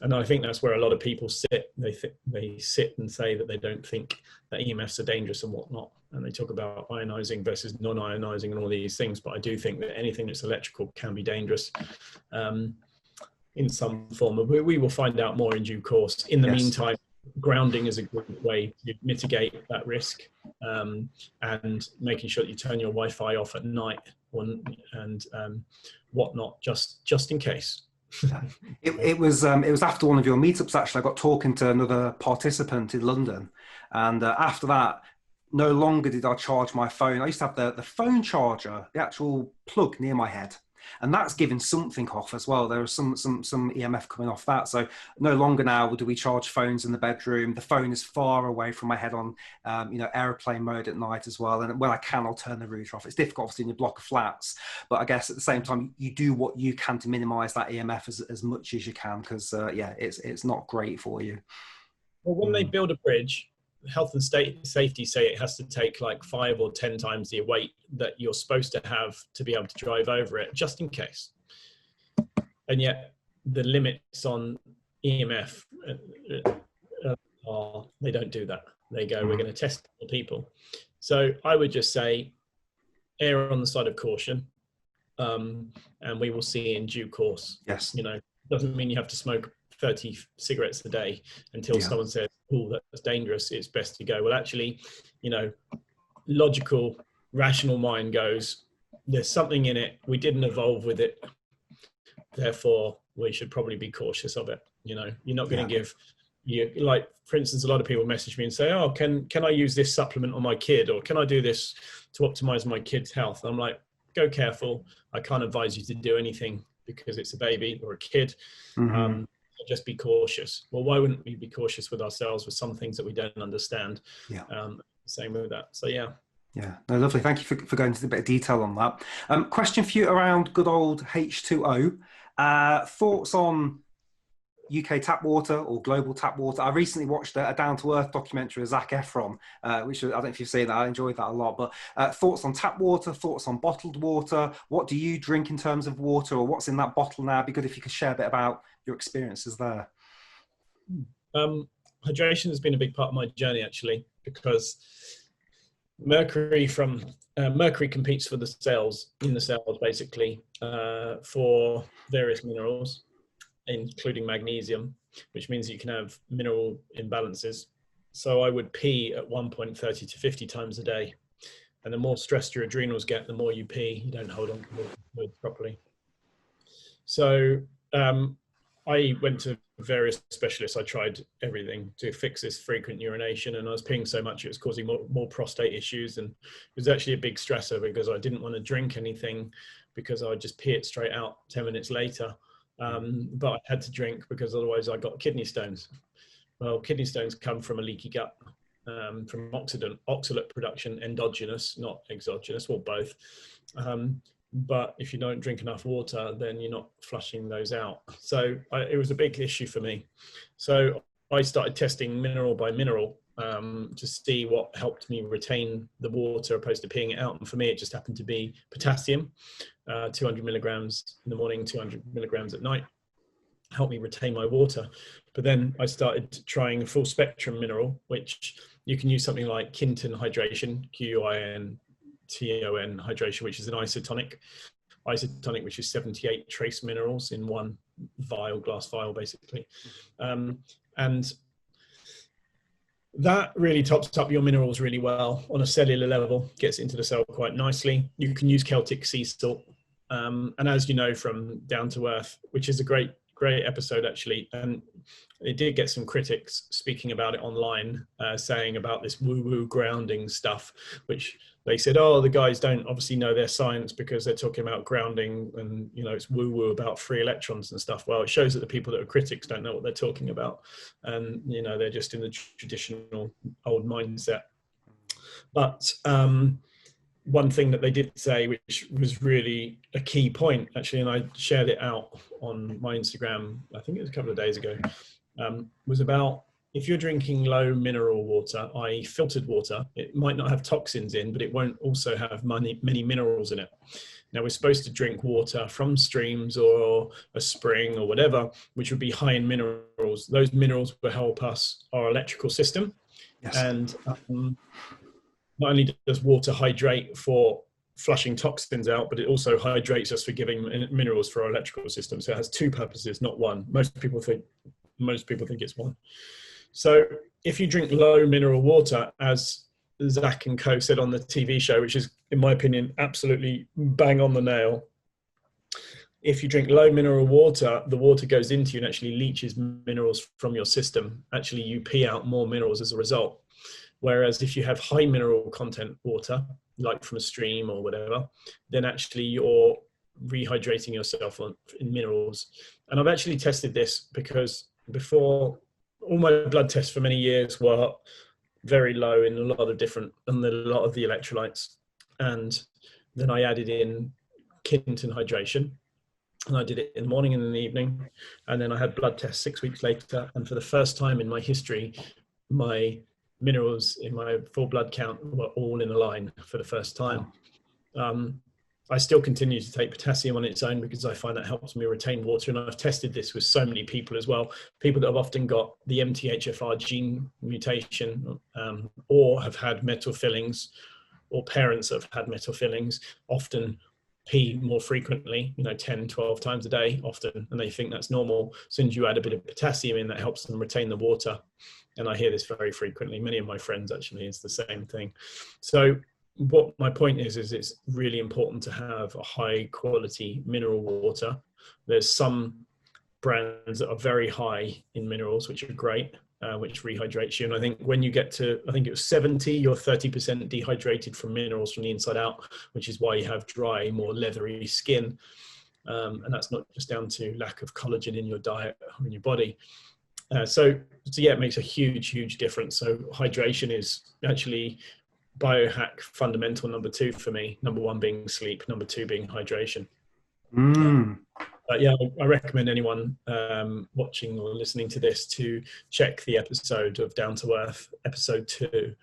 And I think that's where a lot of people sit. They sit and say that they don't think that EMFs are dangerous and whatnot. And they talk about ionizing versus non-ionizing and all these things. But I do think that anything that's electrical can be dangerous in some form. We will find out more in due course. In the meantime, grounding is a good way to mitigate that risk, and making sure that you turn your Wi-Fi off at night and whatnot, just in case. It was after one of your meetups, actually. I got talking to another participant in London, and after that, no longer did I charge my phone. I used to have the phone charger, the actual plug near my head, and that's giving something off as well. There was some EMF coming off that. So no longer now do we charge phones in the bedroom. The phone is far away from my head on, airplane mode at night as well. And when I can, I'll turn the router off. It's difficult, obviously, in your block of flats, but I guess at the same time, you do what you can to minimize that EMF as much as you can, because it's not great for you. Well, when they build a bridge, health and safety say it has to take like 5 or 10 times the weight that you're supposed to have to be able to drive over it, just in case. And yet the limits on EMF they don't do that. They go, we're going to test the people. So I would just say, err on the side of caution, and we will see in due course. Yes. Doesn't mean you have to smoke 30 cigarettes a day until someone says, oh, that's dangerous. It's best to go, well, actually, logical, rational mind goes, there's something in it. We didn't evolve with it. Therefore, we should probably be cautious of it. You're not going to give like, for instance, a lot of people message me and say, oh, can I use this supplement on my kid? Or can I do this to optimize my kid's health? And I'm like, go careful. I can't advise you to do anything because it's a baby or a kid. Just be cautious. Well, why wouldn't we be cautious with ourselves with some things that we don't understand? Same with that. So no, lovely. Thank you for going into a bit of detail on that. Question for you around good old H2O. Thoughts on UK tap water or global tap water? I recently watched a Down to Earth documentary with Zac Efron, which I don't know if you've seen that. I enjoyed that a lot. But thoughts on tap water, thoughts on bottled water. What do you drink in terms of water, or what's in that bottle now? It'd be good if you could share a bit about your experiences there. Hydration has been a big part of my journey, actually, because mercury competes for the cells, basically, for various minerals, including magnesium, which means you can have mineral imbalances. So I would pee at one point 30 to 50 times a day. And the more stressed your adrenals get, the more you pee, you don't hold on to the fluid properly. So I went to various specialists. I tried everything to fix this frequent urination, and I was peeing so much it was causing more prostate issues. And it was actually a big stressor because I didn't want to drink anything because I would just pee it straight out 10 minutes later. But I had to drink because otherwise I got kidney stones. Well, kidney stones come from a leaky gut, from oxalate production, endogenous, not exogenous, or both. But if you don't drink enough water, then you're not flushing those out. So it was a big issue for me. So I started testing mineral by mineral to see what helped me retain the water opposed to peeing it out. And for me, it just happened to be potassium, 200 milligrams in the morning, 200 milligrams at night, helped me retain my water. But then I started trying a full spectrum mineral, which you can use something like Quinton hydration, QUINTON hydration, which is an isotonic, which is 78 trace minerals in one glass vial, basically. And that really tops up your minerals really well on a cellular level, gets into the cell quite nicely. You can use Celtic sea salt. And as you know from Down to Earth, which is a great episode, actually, and it did get some critics speaking about it online, saying about this woo-woo grounding stuff, which they said, oh, the guys don't obviously know their science because they're talking about grounding and, you know, it's woo-woo about free electrons and stuff. Well, it shows that the people that are critics don't know what they're talking about. And, you know, they're just in the traditional old mindset. But one thing that they did say, which was really a key point, actually, and I shared it out on my Instagram, I think it was a couple of days ago, was about if you're drinking low mineral water, i.e. filtered water, it might not have toxins in, but it won't also have many minerals in it. Now, we're supposed to drink water from streams or a spring or whatever, which would be high in minerals. Those minerals will help us, our electrical system. Yes. And not only does water hydrate for flushing toxins out, but it also hydrates us for giving minerals for our electrical system. So it has two purposes, not one. Most people think it's one. So if you drink low mineral water, as Zach and Co said on the TV show, which is, in my opinion, absolutely bang on the nail. If you drink low mineral water, the water goes into you and actually leaches minerals from your system. Actually, you pee out more minerals as a result. Whereas if you have high mineral content water, like from a stream or whatever, then actually you're rehydrating yourself in minerals. And I've actually tested this because before, all my blood tests for many years were very low in a lot of the electrolytes. And then I added in Quinton hydration, and I did it in the morning and in the evening. And then I had blood tests 6 weeks later. And for the first time in my history, my minerals in my full blood count were all in a line for the first time. I still continue to take potassium on its own because I find that helps me retain water. And I've tested this with so many people as well. People that have often got the MTHFR gene mutation or have had metal fillings, or parents that have had metal fillings, often pee more frequently, 10, 12 times a day often, and they think that's normal. As soon as you add a bit of potassium in, that helps them retain the water. And I hear this very frequently. Many of my friends actually, it's the same thing. So what my point is it's really important to have a high quality mineral water. There's some brands that are very high in minerals, which are great, which rehydrates you. And I think when you get to, I think it was 70, you're 30% dehydrated from minerals from the inside out, which is why you have dry, more leathery skin. And that's not just down to lack of collagen in your diet or in your body. So yeah, it makes a huge difference. So hydration is actually biohack fundamental number 2 for me. Number 1 being sleep, number 2 being hydration. Yeah, I recommend anyone watching or listening to this to check the episode of Down to Earth, episode 2,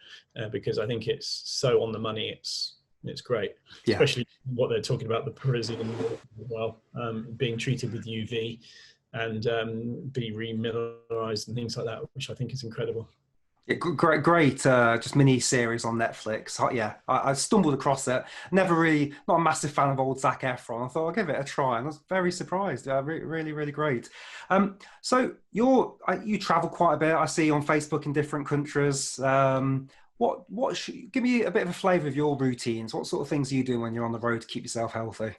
because I think it's so on the money. It's great, Yeah. especially what they're talking about, the Parisian as well, being treated with UV and be remineralized and things like that, which I think is incredible. Yeah, great, just mini series on Netflix. Yeah, I stumbled across it. Never really, not a massive fan of old Zac Efron. I thought I'll give it a try, and I was very surprised. Really, really great. So you travel quite a bit. I see on Facebook in different countries. Give me a bit of a flavour of your routines. What sort of things are you doing when you're on the road to keep yourself healthy?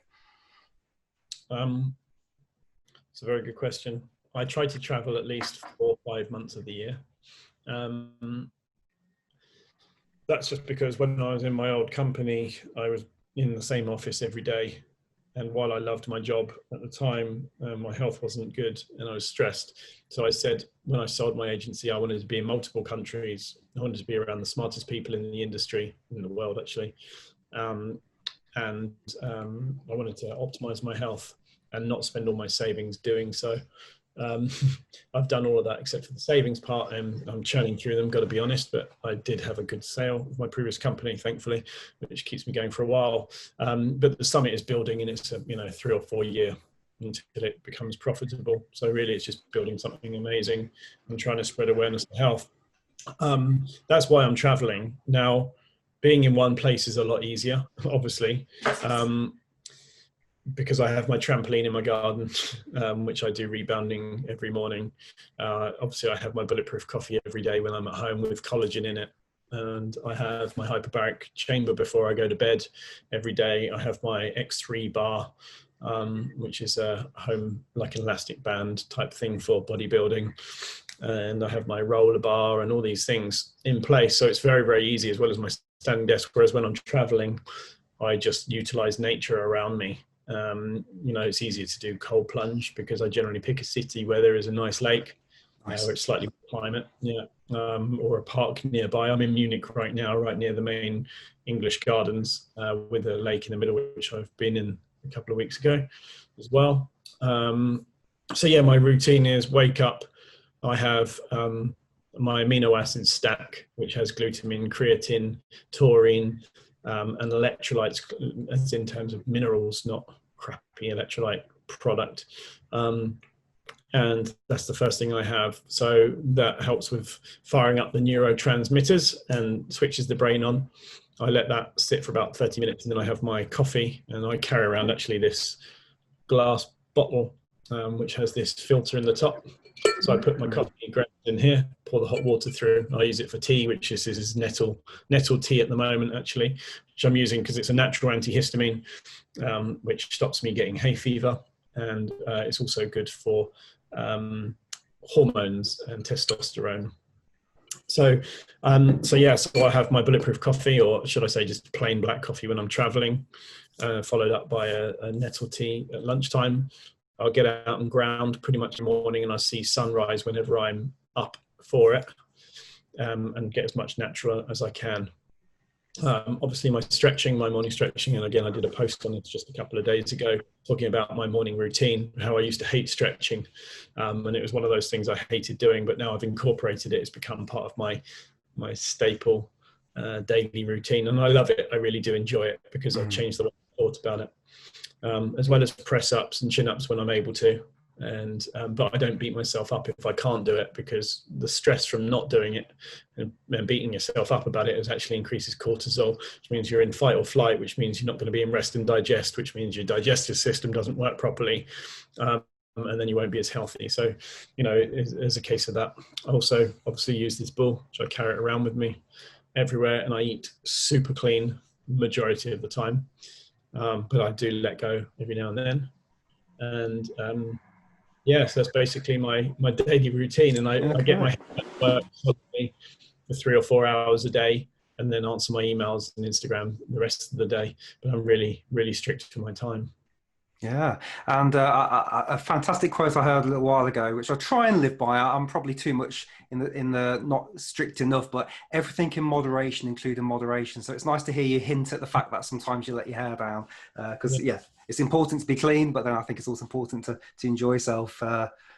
It's a very good question. I try to travel at least 4 or 5 months of the year. That's just because when I was in my old company, I was in the same office every day. And while I loved my job at the time, my health wasn't good and I was stressed. So I said, when I sold my agency, I wanted to be in multiple countries. I wanted to be around the smartest people in the industry, in the world actually. I wanted to optimize my health and not spend all my savings doing so. I've done all of that except for the savings part, and I'm churning through them, got to be honest, but I did have a good sale with my previous company, thankfully, which keeps me going for a while. But the summit is building, and it's a 3 or 4 year until it becomes profitable. So really it's just building something amazing and trying to spread awareness of health. That's why I'm traveling now. Being in one place is a lot easier, obviously, because I have my trampoline in my garden, which I do rebounding every morning. Obviously, I have my Bulletproof Coffee every day when I'm at home with collagen in it. And I have my Hyperbaric chamber before I go to bed every day. I have my X3 bar, which is a home, like an elastic band type thing for bodybuilding. And I have my roller bar and all these things in place. So it's very, very easy, as well as my standing desk. Whereas when I'm traveling, I just utilize nature around me. It's easier to do cold plunge because I generally pick a city where there is a nice lake, Nice. where it's slightly climate, or a park nearby. I'm in Munich right now, right near the main English gardens, with a lake in the middle, which I've been in a couple of weeks ago as well. So yeah, my routine is wake up. I have my amino acid stack, which has glutamine, creatine, taurine, and electrolytes, as in terms of minerals, not crappy electrolyte product. And that's the first thing I have. So that helps with firing up the neurotransmitters and switches the brain on. I let that sit for about 30 minutes, and then I have my coffee, and I carry around actually this glass bottle, which has this filter in the top. So I put my coffee ground in here, pour the hot water through. I use it for tea, which is nettle tea at the moment, actually, which I'm using because it's a natural antihistamine, which stops me getting hay fever. And it's also good for hormones and testosterone. So I have my Bulletproof Coffee, or should I say just plain black coffee when I'm traveling, followed up by a nettle tea at lunchtime. I'll get out and ground pretty much in the morning, and I see sunrise whenever I'm up for it, and get as much natural as I can. Obviously my morning stretching, and again I did a post on it just a couple of days ago talking about my morning routine, how I used to hate stretching, and it was one of those things I hated doing, but now I've incorporated it. It's become part of my staple daily routine, and I love it. I really do enjoy it because I've changed the way I thought about it, as well as press ups and chin ups when I'm able to. And but I don't beat myself up if I can't do it, because the stress from not doing it and beating yourself up about it actually increases cortisol, which means you're in fight or flight, which means you're not going to be in rest and digest, which means your digestive system doesn't work properly, and then you won't be as healthy. So there's a case of that. I also obviously use this bowl, which I carry it around with me everywhere, and I eat super clean majority of the time, but I do let go every now and then. And so that's basically my daily routine. And I get my work for 3 or 4 hours a day, and then answer my emails and Instagram the rest of the day. But I'm really, really strict to my time. Yeah, and a fantastic quote I heard a little while ago, which I try and live by. I'm probably too much in the not strict enough, but everything in moderation, including moderation. So it's nice to hear you hint at the fact that sometimes you let your hair down, because yeah, it's important to be clean, but then I think it's also important to enjoy yourself.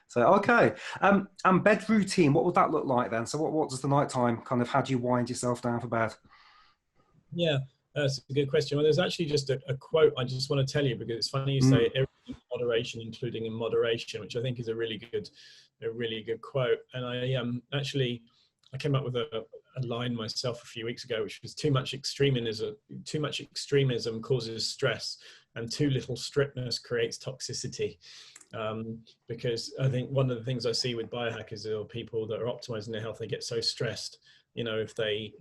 So okay, and bed routine. What would that look like then? So what does the nighttime kind of? How do you wind yourself down for bed? Yeah, that's a good question. Well, there's actually just a quote I just want to tell you, because it's funny you say Mm, everything in moderation, including in moderation, which I think is a really good quote. And I actually I came up with a line myself a few weeks ago, which was too much extremism causes stress, and too little strictness creates toxicity. Because I think one of the things I see with biohackers are people that are optimizing their health, they get so stressed, you know, if they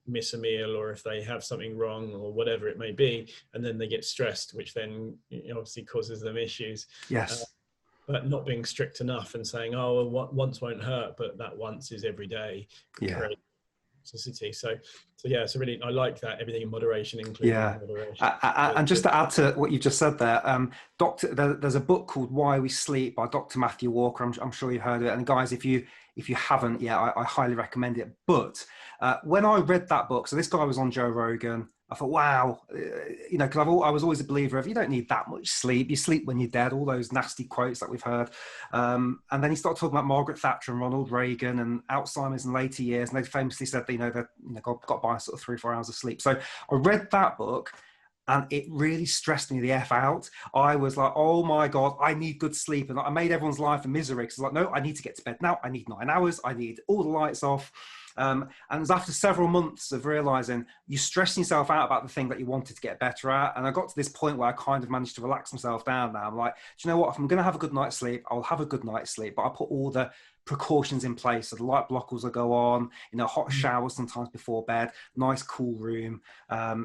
miss a meal or if they have something wrong or whatever it may be, and then they get stressed, which then obviously causes them issues. yes. But not being strict enough and saying, oh, well, once won't hurt, but that once is every day, can Yeah. create toxicity. So yeah, so really I like that, everything in moderation, including Yeah. in moderation. So And just to add to what you just said there, there's a book called Why We Sleep by Dr. Matthew Walker. I'm sure you've heard of it. And guys, if you haven't yet, I highly recommend it. But when I read that book, so this guy was on Joe Rogan. I thought, wow, because I was always a believer of you don't need that much sleep. You sleep when you're dead. All those nasty quotes that we've heard. And then he started talking about Margaret Thatcher and Ronald Reagan and Alzheimer's in later years, and they famously said that they got by sort of 3 or 4 hours of sleep. So I read that book and it really stressed me the F out. I was like, oh my God, I need good sleep. And I made everyone's life a misery because I was like, no, I need to get to bed now. I need 9 hours. I need all the lights off. And it was after several months of realizing you're stressing yourself out about the thing that you wanted to get better at. And I got to this point where I kind of managed to relax myself down now. I'm like, do you know what? If I'm going to have a good night's sleep, I'll have a good night's sleep. But I put all the precautions in place. So the light blockers will go on, hot showers sometimes before bed, nice cool room.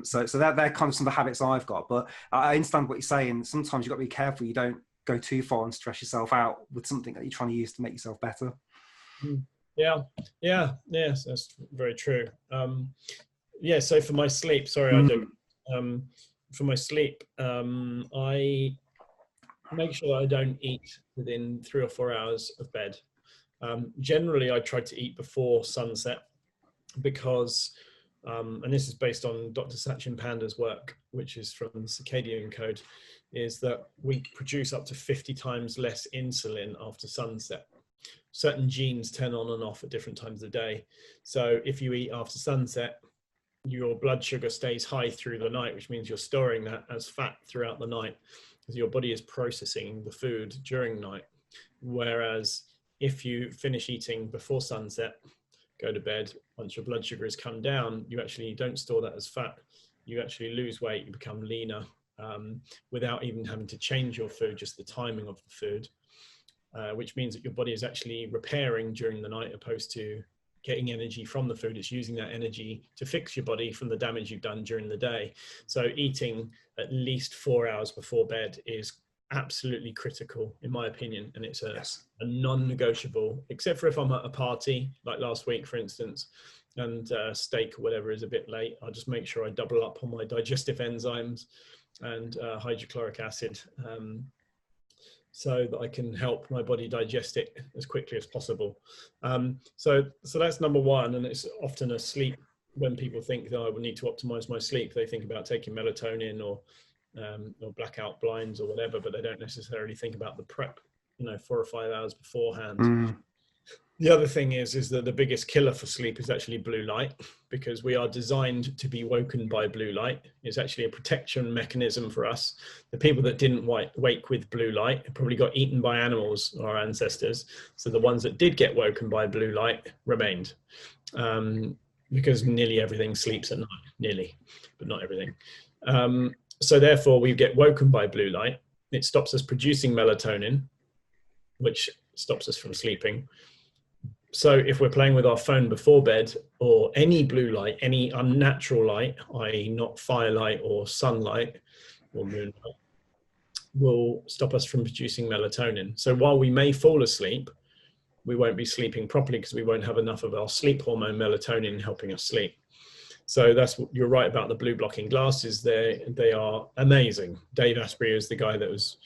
So they're kind of some of the habits I've got. But I understand what you're saying. Sometimes you've got to be careful you don't go too far and stress yourself out with something that you're trying to use to make yourself better. yeah, yes, that's very true. Yeah, so for my sleep, sorry, I do. Mm, For my sleep, I make sure I don't eat within 3 or 4 hours of bed. Generally, I try to eat before sunset because, and this is based on Dr. Sachin Panda's work, which is from Circadian Code, is that we produce up to 50 times less insulin after sunset. Certain genes turn on and off at different times of the day. So if you eat after sunset, your blood sugar stays high through the night, which means you're storing that as fat throughout the night because your body is processing the food during night. Whereas if you finish eating before sunset, go to bed, once your blood sugar has come down, you actually don't store that as fat. You actually lose weight, you become leaner without even having to change your food, just the timing of the food, which means that your body is actually repairing during the night opposed to getting energy from the food. It's using that energy to fix your body from the damage you've done during the day. So eating at least 4 hours before bed is absolutely critical, in my opinion. And it's a non-negotiable, except for if I'm at a party, like last week, for instance, and steak or whatever is a bit late. I'll just make sure I double up on my digestive enzymes and hydrochloric acid, so that I can help my body digest it as quickly as possible. So that's number one. And it's often a sleep, when people think that I will need to optimize my sleep, they think about taking melatonin or blackout blinds or whatever, but they don't necessarily think about the prep, 4 or 5 hours beforehand. mm, The other thing is that the biggest killer for sleep is actually blue light, because we are designed to be woken by blue light. It's actually a protection mechanism for us. The people that didn't wake with blue light probably got eaten by animals, our ancestors. So the ones that did get woken by blue light remained, because nearly everything sleeps at night, nearly, but not everything. So therefore we get woken by blue light. It stops us producing melatonin, which stops us from sleeping. So if we're playing with our phone before bed, or any blue light, any unnatural light, i.e. not firelight or sunlight or moonlight, will stop us from producing melatonin. So while we may fall asleep, we won't be sleeping properly because we won't have enough of our sleep hormone melatonin helping us sleep. So that's what you're right about the blue blocking glasses. They are amazing. Dave Asprey is the guy that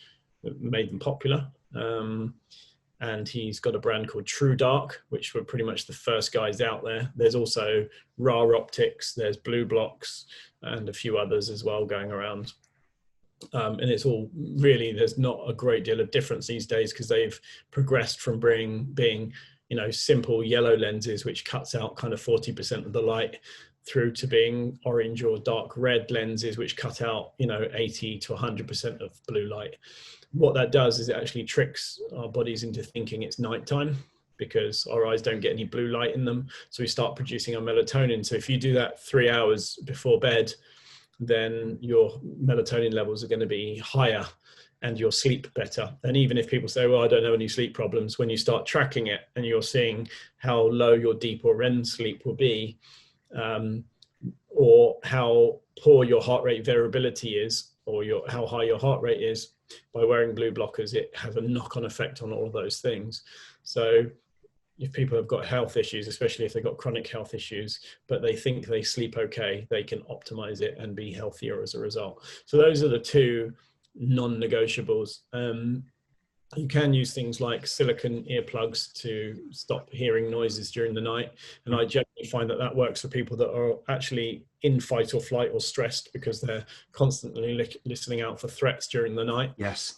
made them popular. And he's got a brand called True Dark, which were pretty much the first guys out there. There's also Raw Optics, there's Blue Blocks, and a few others as well going around. And it's all really, there's not a great deal of difference these days because they've progressed from being simple yellow lenses, which cuts out kind of 40% of the light, through to being orange or dark red lenses, which cut out 80 to 100% of blue light. What that does is it actually tricks our bodies into thinking it's nighttime because our eyes don't get any blue light in them. So we start producing our melatonin. So if you do that 3 hours before bed, then your melatonin levels are going to be higher and you'll sleep better. And even if people say, well, I don't have any sleep problems, when you start tracking it and you're seeing how low your deep or REM sleep will be, or how poor your heart rate variability is, or how high your heart rate is, by wearing blue blockers, it has a knock-on effect on all of those things. So if people have got health issues, especially if they've got chronic health issues, but they think they sleep okay, they can optimize it and be healthier as a result. So those are the two non-negotiables. You can use things like silicone earplugs to stop hearing noises during the night. And I generally find that works for people that are actually in fight or flight or stressed because they're constantly listening out for threats during the night. Yes.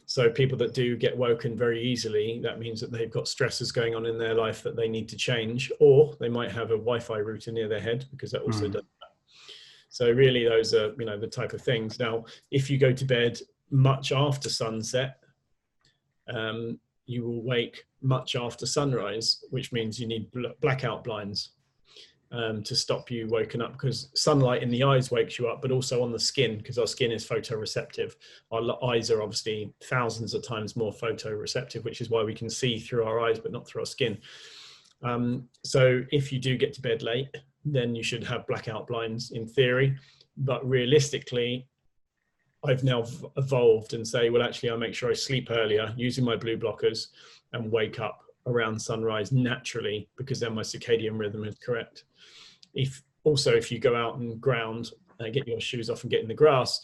So people that do get woken very easily, that means that they've got stresses going on in their life that they need to change, or they might have a Wi-Fi router near their head because that also does that. So really those are, the type of things. Now, if you go to bed much after sunset, you will wake much after sunrise, which means you need blackout blinds to stop you waking up, because sunlight in the eyes wakes you up, but also on the skin, because our skin is photoreceptive. Our eyes are obviously thousands of times more photoreceptive, which is why we can see through our eyes, but not through our skin. So if you do get to bed late, then you should have blackout blinds in theory, but realistically, I've now evolved and say, well, actually, I'll make sure I sleep earlier using my blue blockers and wake up around sunrise naturally, because then my circadian rhythm is correct. If you go out and ground, get your shoes off and get in the grass,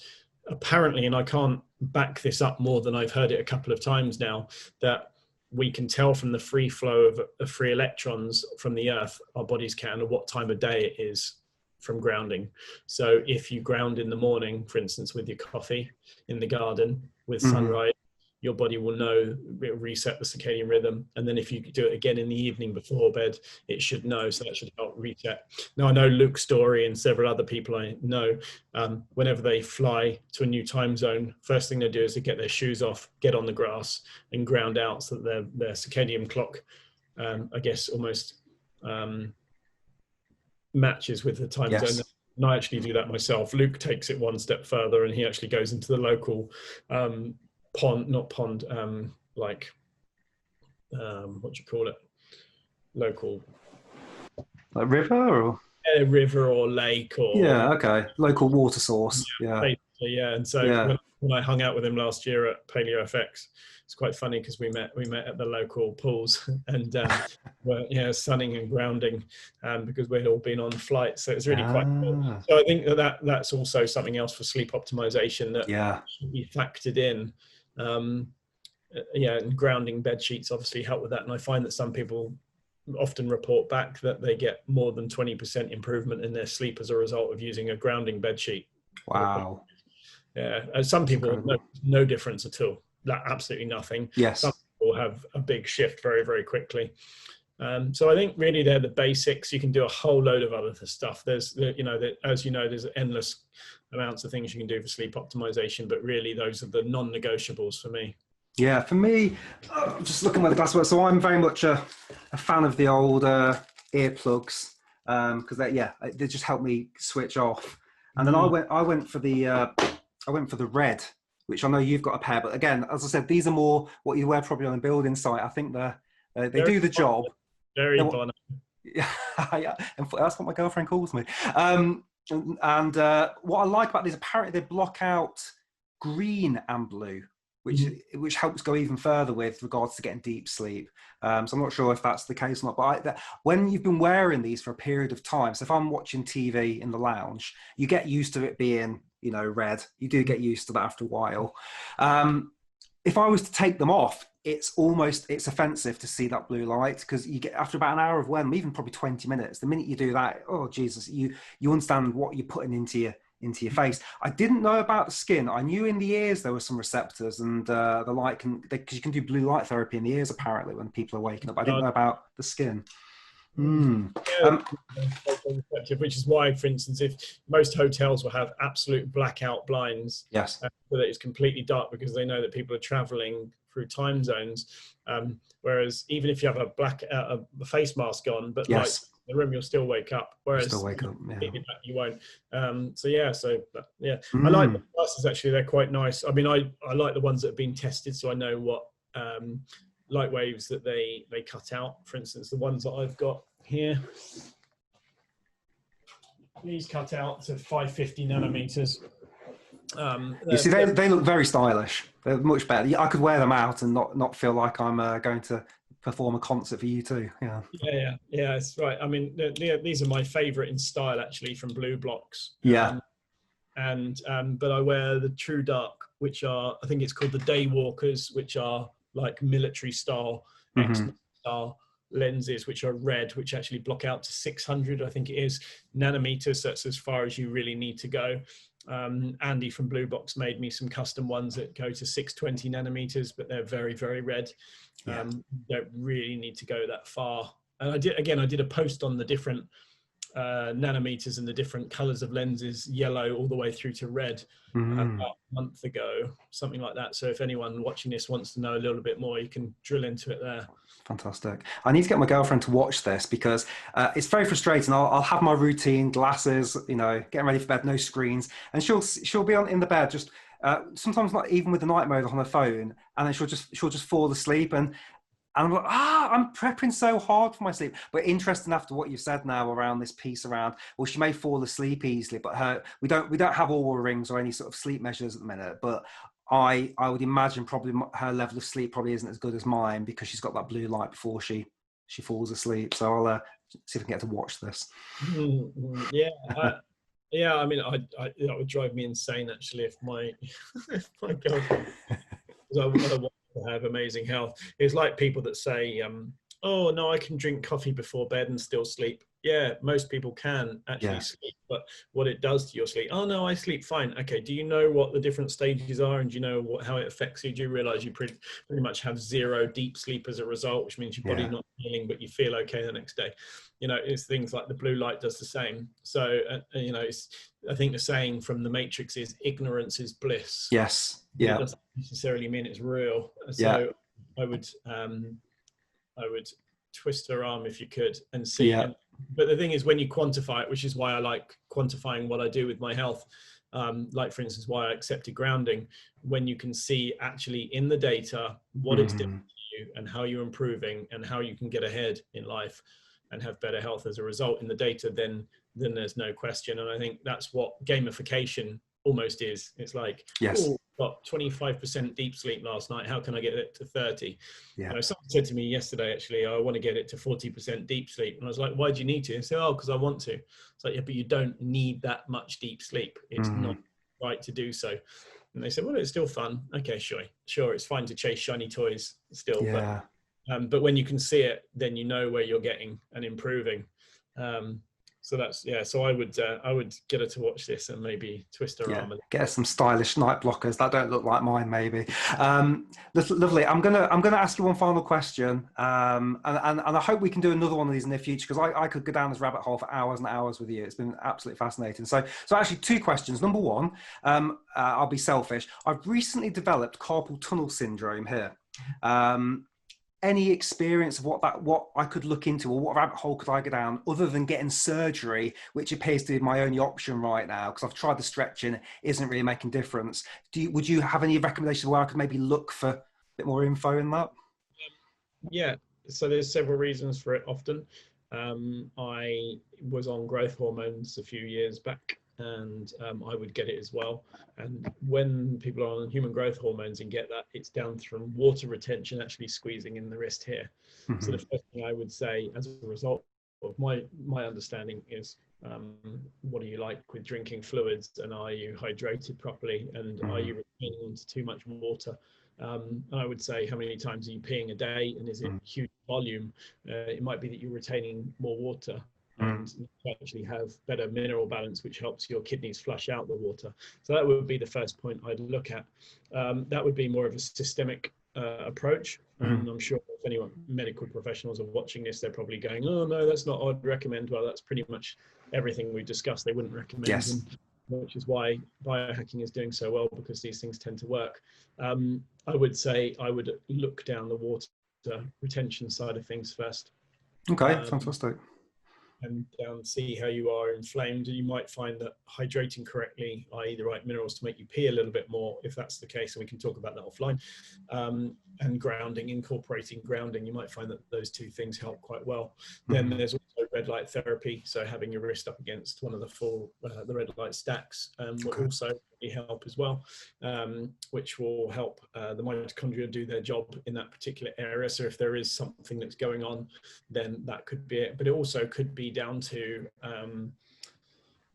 apparently, and I can't back this up more than I've heard it a couple of times now, that we can tell from the free flow of free electrons from the earth, our bodies can, what time of day it is from grounding. So if you ground in the morning, for instance, with your coffee in the garden with sunrise, your body will know, it'll reset the circadian rhythm. And then if you do it again in the evening before bed, it should know. So that should help reset. Now, I know Luke Story and several other people I know, whenever they fly to a new time zone, first thing they do is they get their shoes off, get on the grass and ground out so that their circadian clock, I guess, almost matches with the time zone. And I actually do that myself. Luke takes it one step further and he actually goes into the local local like river or river or lake or local water source. And so when I hung out with him last year at Paleo FX, it's quite funny because we met at the local pools and were sunning and grounding because we'd all been on flights, so it's really quite cool. So I think that's also something else for sleep optimization that should be factored in. And grounding bed sheets obviously help with that, and I find that some people often report back that they get more than 20% improvement in their sleep as a result of using a grounding bed sheet. Wow. Yeah, and some people no difference at all, absolutely nothing. Yes. Some people have a big shift very, very quickly. So I think really they're the basics. You can do a whole load of other stuff. There's, as you know, there's endless amounts of things you can do for sleep optimization, but really those are the non-negotiables for me. Yeah, for me, just looking where the glass works. So I'm very much a fan of the old earplugs because they just help me switch off. And then I went for the red, which I know you've got a pair, but again, as I said, these are more what you wear probably on a building site. I think they do the job. Very fun. Yeah, that's what my girlfriend calls me. And what I like about these, apparently they block out green and blue. which helps go even further with regards to getting deep sleep. So I'm not sure if that's the case or not, but when you've been wearing these for a period of time, so if I'm watching TV in the lounge, you get used to it being, you know, red. You do get used to that after a while. If I was to take them off, it's offensive to see that blue light, because you get, after about an hour of wearing, even probably 20 minutes, the minute you do that, oh Jesus, you understand what you're putting into your face. I didn't know about the skin. I knew in the ears there were some receptors, and the light because you can do blue light therapy in the ears apparently when people are waking up. I didn't know about the skin. Yeah, which is why, for instance, if most hotels will have absolute blackout blinds, yes, so that it's completely dark, because they know that people are traveling through time zones. Whereas even if you have a face mask on, but lights in the room, you'll still wake up. Whereas still wake up, you won't. I like the glasses, actually. They're quite nice. I mean, I like the ones that have been tested, so I know what light waves that they cut out. For instance, the ones that I've got here, these cut out to 550 nanometers. You see, they look very stylish. They're much better. I could wear them out and not feel like I'm going to perform a concert for you too. Yeah, that's right. I mean, these are my favorite in style, actually, from Blue Blocks. But I wear the True Dark, which are, I think it's called the Day Walkers, which are like military style, style lenses, which are red, which actually block out to 600, I think it is, nanometers. So that's as far as you really need to go. Andy from Blue Box made me some custom ones that go to 620 nanometers, but they're very, very red. Don't really need to go that far. And I did a post on the different nanometers and the different colors of lenses, yellow all the way through to red, about a month ago, something like that. So if anyone watching this wants to know a little bit more, you can drill into it there. Fantastic. I need to get my girlfriend to watch this, because it's very frustrating. I'll have my routine, glasses, you know, getting ready for bed, no screens, and she'll be in the bed, just sometimes not even with the night mode on her phone, and then she'll just fall asleep, and I'm like, I'm prepping so hard for my sleep. But interesting, after what you've said now around this piece around, well, she may fall asleep easily, but we don't have Oura rings or any sort of sleep measures at the minute. But I would imagine probably her level of sleep probably isn't as good as mine, because she's got that blue light before she falls asleep. So I'll see if I can get to watch this. Yeah, I mean, that would drive me insane, actually, if my girlfriend, because I want to have amazing health. It's like people that say, oh no, I can drink coffee before bed and still sleep. Yeah, most people can actually sleep, but what it does to your sleep, oh no, I sleep fine. Okay, do you know what the different stages are, and do you know how it affects you? Do you realize you pretty much have zero deep sleep as a result, which means your body's not healing, but you feel okay the next day? You know, it's things like the blue light does the same. So, you know, I think the saying from the Matrix is ignorance is bliss. Yes. Yeah. It doesn't necessarily mean it's real. So I would twist her arm if you could and see. But the thing is, when you quantify it, which is why I like quantifying what I do with my health, like for instance, why I accepted grounding, when you can see actually in the data what it's doing to you and how you're improving and how you can get ahead in life and have better health as a result in the data, then there's no question. And I think that's what gamification almost is. It's like, oh, got 25% deep sleep last night. How can I get it to 30? You know, someone said to me yesterday, actually, I want to get it to 40% deep sleep. And I was like, why do you need to? And said, oh, because I want to. It's like, yeah, but you don't need that much deep sleep. It's not right to do so. And they said, well, it's still fun. Okay, sure. It's fine to chase shiny toys still. But when you can see it, then you know where you're getting and improving. So that's, so I would get her to watch this and maybe twist her arm. Get her some stylish night blockers that don't look like mine, maybe. Lovely. I'm gonna ask you one final question, and I hope we can do another one of these in the future, because I could go down this rabbit hole for hours and hours with you. It's been absolutely fascinating. So actually, two questions. Number one, I'll be selfish. I've recently developed carpal tunnel syndrome here. Any experience of what I could look into, or what rabbit hole could I go down, other than getting surgery, which appears to be my only option right now, because I've tried the stretching, it isn't really making difference. Would you have any recommendations where I could maybe look for a bit more info in that? So there's several reasons for it often. I was on growth hormones a few years back, and I would get it as well. And when people are on human growth hormones and get that, it's down from water retention, actually squeezing in the wrist here. So the first thing I would say as a result of my understanding is, what are you like with drinking fluids, and are you hydrated properly, and are you retaining into too much water? I would say, how many times are you peeing a day, and is it huge volume? It might be that you're retaining more water, and you actually have better mineral balance, which helps your kidneys flush out the water. So that would be the first point I'd look at. That would be more of a systemic approach. And I'm sure if anyone, medical professionals are watching this, they're probably going, oh no, that's not what I'd recommend. Well, that's pretty much everything we discussed they wouldn't recommend. Yes. And which is why biohacking is doing so well, because these things tend to work. I would say I would look down the water retention side of things first. Okay, fantastic. And see how you are inflamed. And you might find that hydrating correctly, i.e. the right minerals to make you pee a little bit more, if that's the case, and we can talk about that offline, and grounding, incorporating grounding, you might find that those two things help quite well. Then there's also red light therapy, so having your wrist up against one of the red light stacks will also help as well, which will help the mitochondria do their job in that particular area. So if there is something that's going on, then that could be it. But it also could be down to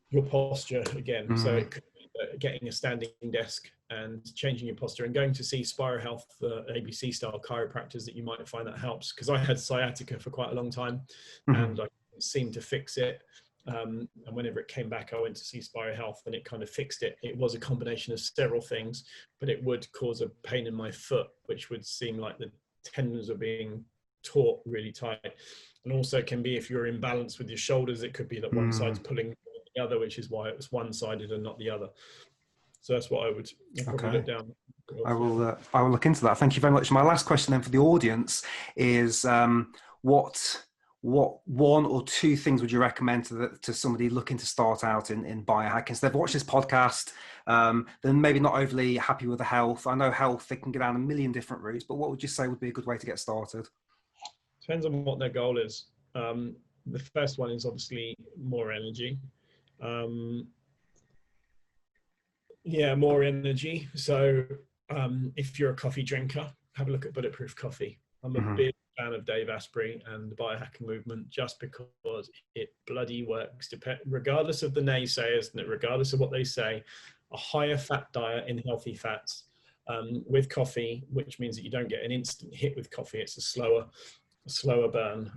your posture again. So it could be getting a standing desk and changing your posture, and going to see Spiro Health, the ABC style chiropractors, that you might find that helps. Because I had sciatica for quite a long time, and I seemed to fix it. And whenever it came back, I went to see Spiro Health, and it kind of fixed it. It was a combination of several things, but it would cause a pain in my foot, which would seem like the tendons are being taut really tight. And also it can be, if you're imbalanced with your shoulders, it could be that one side's pulling the other, which is why it was one-sided and not the other. So that's what I would probably look down. I will look into that. Thank you very much. My last question then for the audience is, what one or two things would you recommend to somebody looking to start out in biohacking? So they've watched this podcast, they're maybe not overly happy with the health. I know health, they can go down a million different routes, but what would you say would be a good way to get started? Depends on what their goal is. The first one is obviously more energy. More energy. So if you're a coffee drinker, have a look at Bulletproof Coffee. I'm a big fan of Dave Asprey and the biohacking movement, just because it bloody works. Regardless of the naysayers, regardless of what they say, a higher fat diet in healthy fats with coffee, which means that you don't get an instant hit with coffee. It's a slower burn,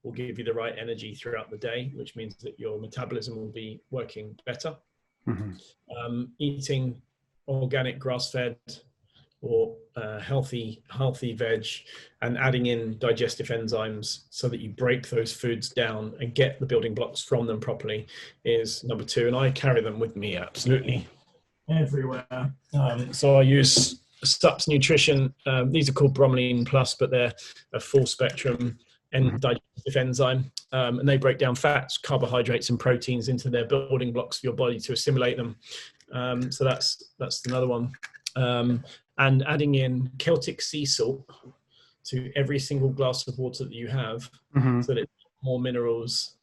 will give you the right energy throughout the day, which means that your metabolism will be working better. Eating organic grass-fed or healthy veg, and adding in digestive enzymes so that you break those foods down and get the building blocks from them properly is number two. And I carry them with me absolutely everywhere. So I use Stups Nutrition. These are called Bromelain Plus, but they're a full spectrum and digestive enzyme, and they break down fats, carbohydrates, and proteins into their building blocks for your body to assimilate them. So that's another one. And adding in Celtic sea salt to every single glass of water that you have, so that it's more minerals,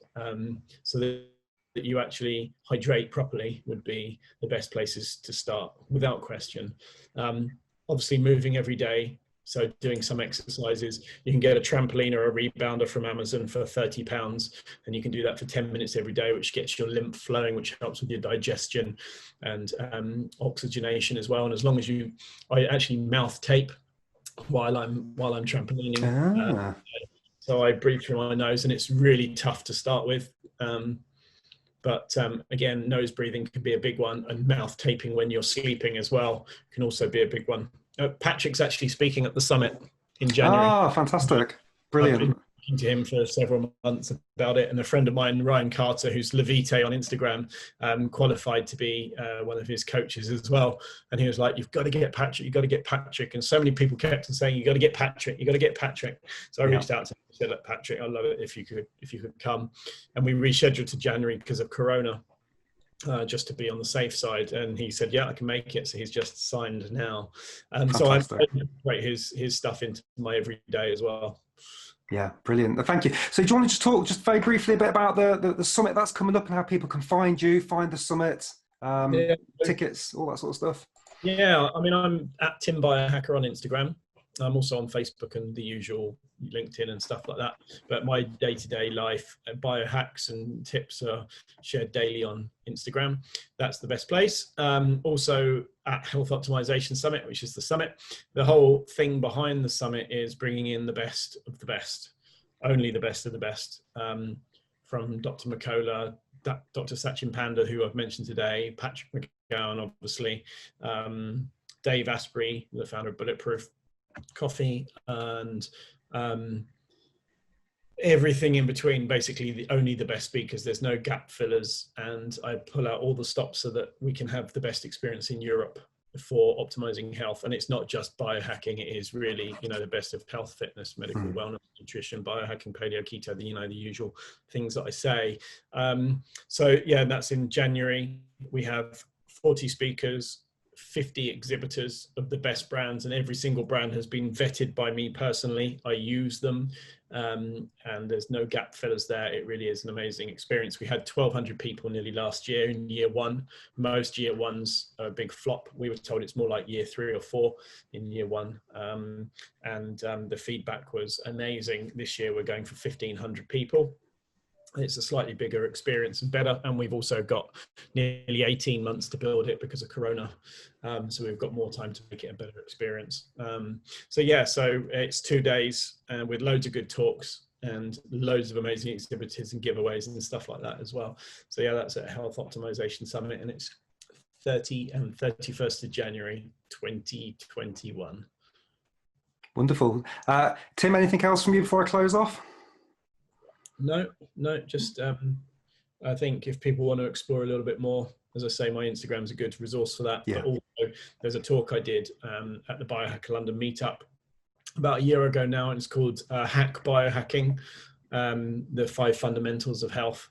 so that you actually hydrate properly, would be the best places to start, without question. Obviously moving every day. So doing some exercises, you can get a trampoline or a rebounder from Amazon for £30, and you can do that for 10 minutes every day, which gets your lymph flowing, which helps with your digestion and oxygenation as well. And as long as I actually mouth tape while I'm trampolining. So I breathe through my nose, and it's really tough to start with. But again, nose breathing can be a big one, and mouth taping when you're sleeping as well can also be a big one. Patrick's actually speaking at the summit in January. Ah, fantastic. Brilliant. I've been talking to him for several months about it. And a friend of mine, Ryan Carter, who's Levite on Instagram, qualified to be one of his coaches as well. And he was like, you've got to get Patrick, you've got to get Patrick. And so many people kept on saying, you got to get Patrick, you got to get Patrick. So I reached out to him and said, look, Patrick, I'd love it if you could come. And we rescheduled to January because of Corona. Just to be on the safe side, and he said, yeah, I can make it. So he's just signed now, so I integrate his stuff into my everyday as well. Yeah, brilliant. Thank you. So do you want to just talk just very briefly a bit about the summit that's coming up and how people can find you, find the summit, Yeah. tickets, all that sort of stuff? Yeah, I mean, I'm at Tim Biohacker on Instagram. I'm also on Facebook and the usual LinkedIn and stuff like that. But my day-to-day life, biohacks and tips are shared daily on Instagram. That's the best place. Also at Health Optimization Summit, which is the summit. The whole thing behind the summit is bringing in the best of the best, only the best of the best, from Dr. McCullough, Dr. Sachin Panda, who I've mentioned today, Patrick McGowan, obviously, Dave Asprey, the founder of Bulletproof Coffee, and everything in between. Basically, only the best speakers. There's no gap fillers, and I pull out all the stops so that we can have the best experience in Europe for optimizing health. And it's not just biohacking, it is really, the best of health, fitness, medical wellness, nutrition, biohacking, paleo, keto, the usual things that I say. So yeah, that's in January. We have 40 speakers, 50 exhibitors of the best brands, and every single brand has been vetted by me personally. I use them, and there's no gap fillers there. It really is an amazing experience. We had 1,200 people nearly last year in year one. Most year ones are a big flop. We were told it's more like year 3 or 4 in year one, and the feedback was amazing. This year we're going for 1,500 people. It's a slightly bigger experience and better, and we've also got nearly 18 months to build it because of Corona, so we've got more time to make it a better experience. So it's 2 days with loads of good talks and loads of amazing exhibitors and giveaways and stuff like that as well. So yeah, that's at Health Optimization Summit, and it's 30 and 31st of January 2021. Wonderful. Tim, anything else from you before I close off? No, just I think if people want to explore a little bit more, as I say, my Instagram's a good resource for that. Yeah. But also, there's a talk I did at the Biohacker London Meetup about a year ago now, and it's called Hack Biohacking, the 5 fundamentals of health.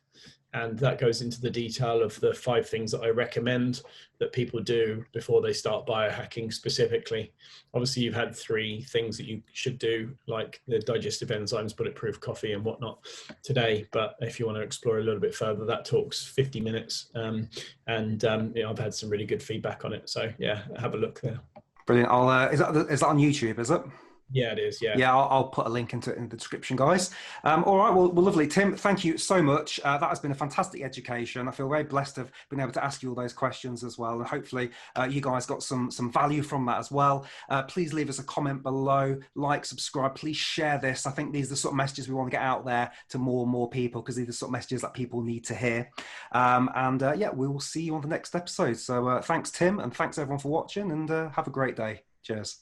And that goes into the detail of the 5 things that I recommend that people do before they start biohacking specifically. Obviously, you've had 3 things that you should do, like the digestive enzymes, bulletproof coffee and whatnot today. But if you want to explore a little bit further, that talk's 50 minutes. I've had some really good feedback on it. So yeah, have a look there. Brilliant. Is that on YouTube, is it? Yeah, it is. Yeah. Yeah, I'll put a link into it in the description, guys. All right, well, lovely. Tim, thank you so much. That has been a fantastic education. I feel very blessed to have been able to ask you all those questions as well. And hopefully you guys got some value from that as well. Please leave us a comment below, like, subscribe, please share this. I think these are the sort of messages we want to get out there to more and more people, because these are the sort of messages that people need to hear. Yeah, we will see you on the next episode. So thanks, Tim, and thanks everyone for watching, and have a great day. Cheers.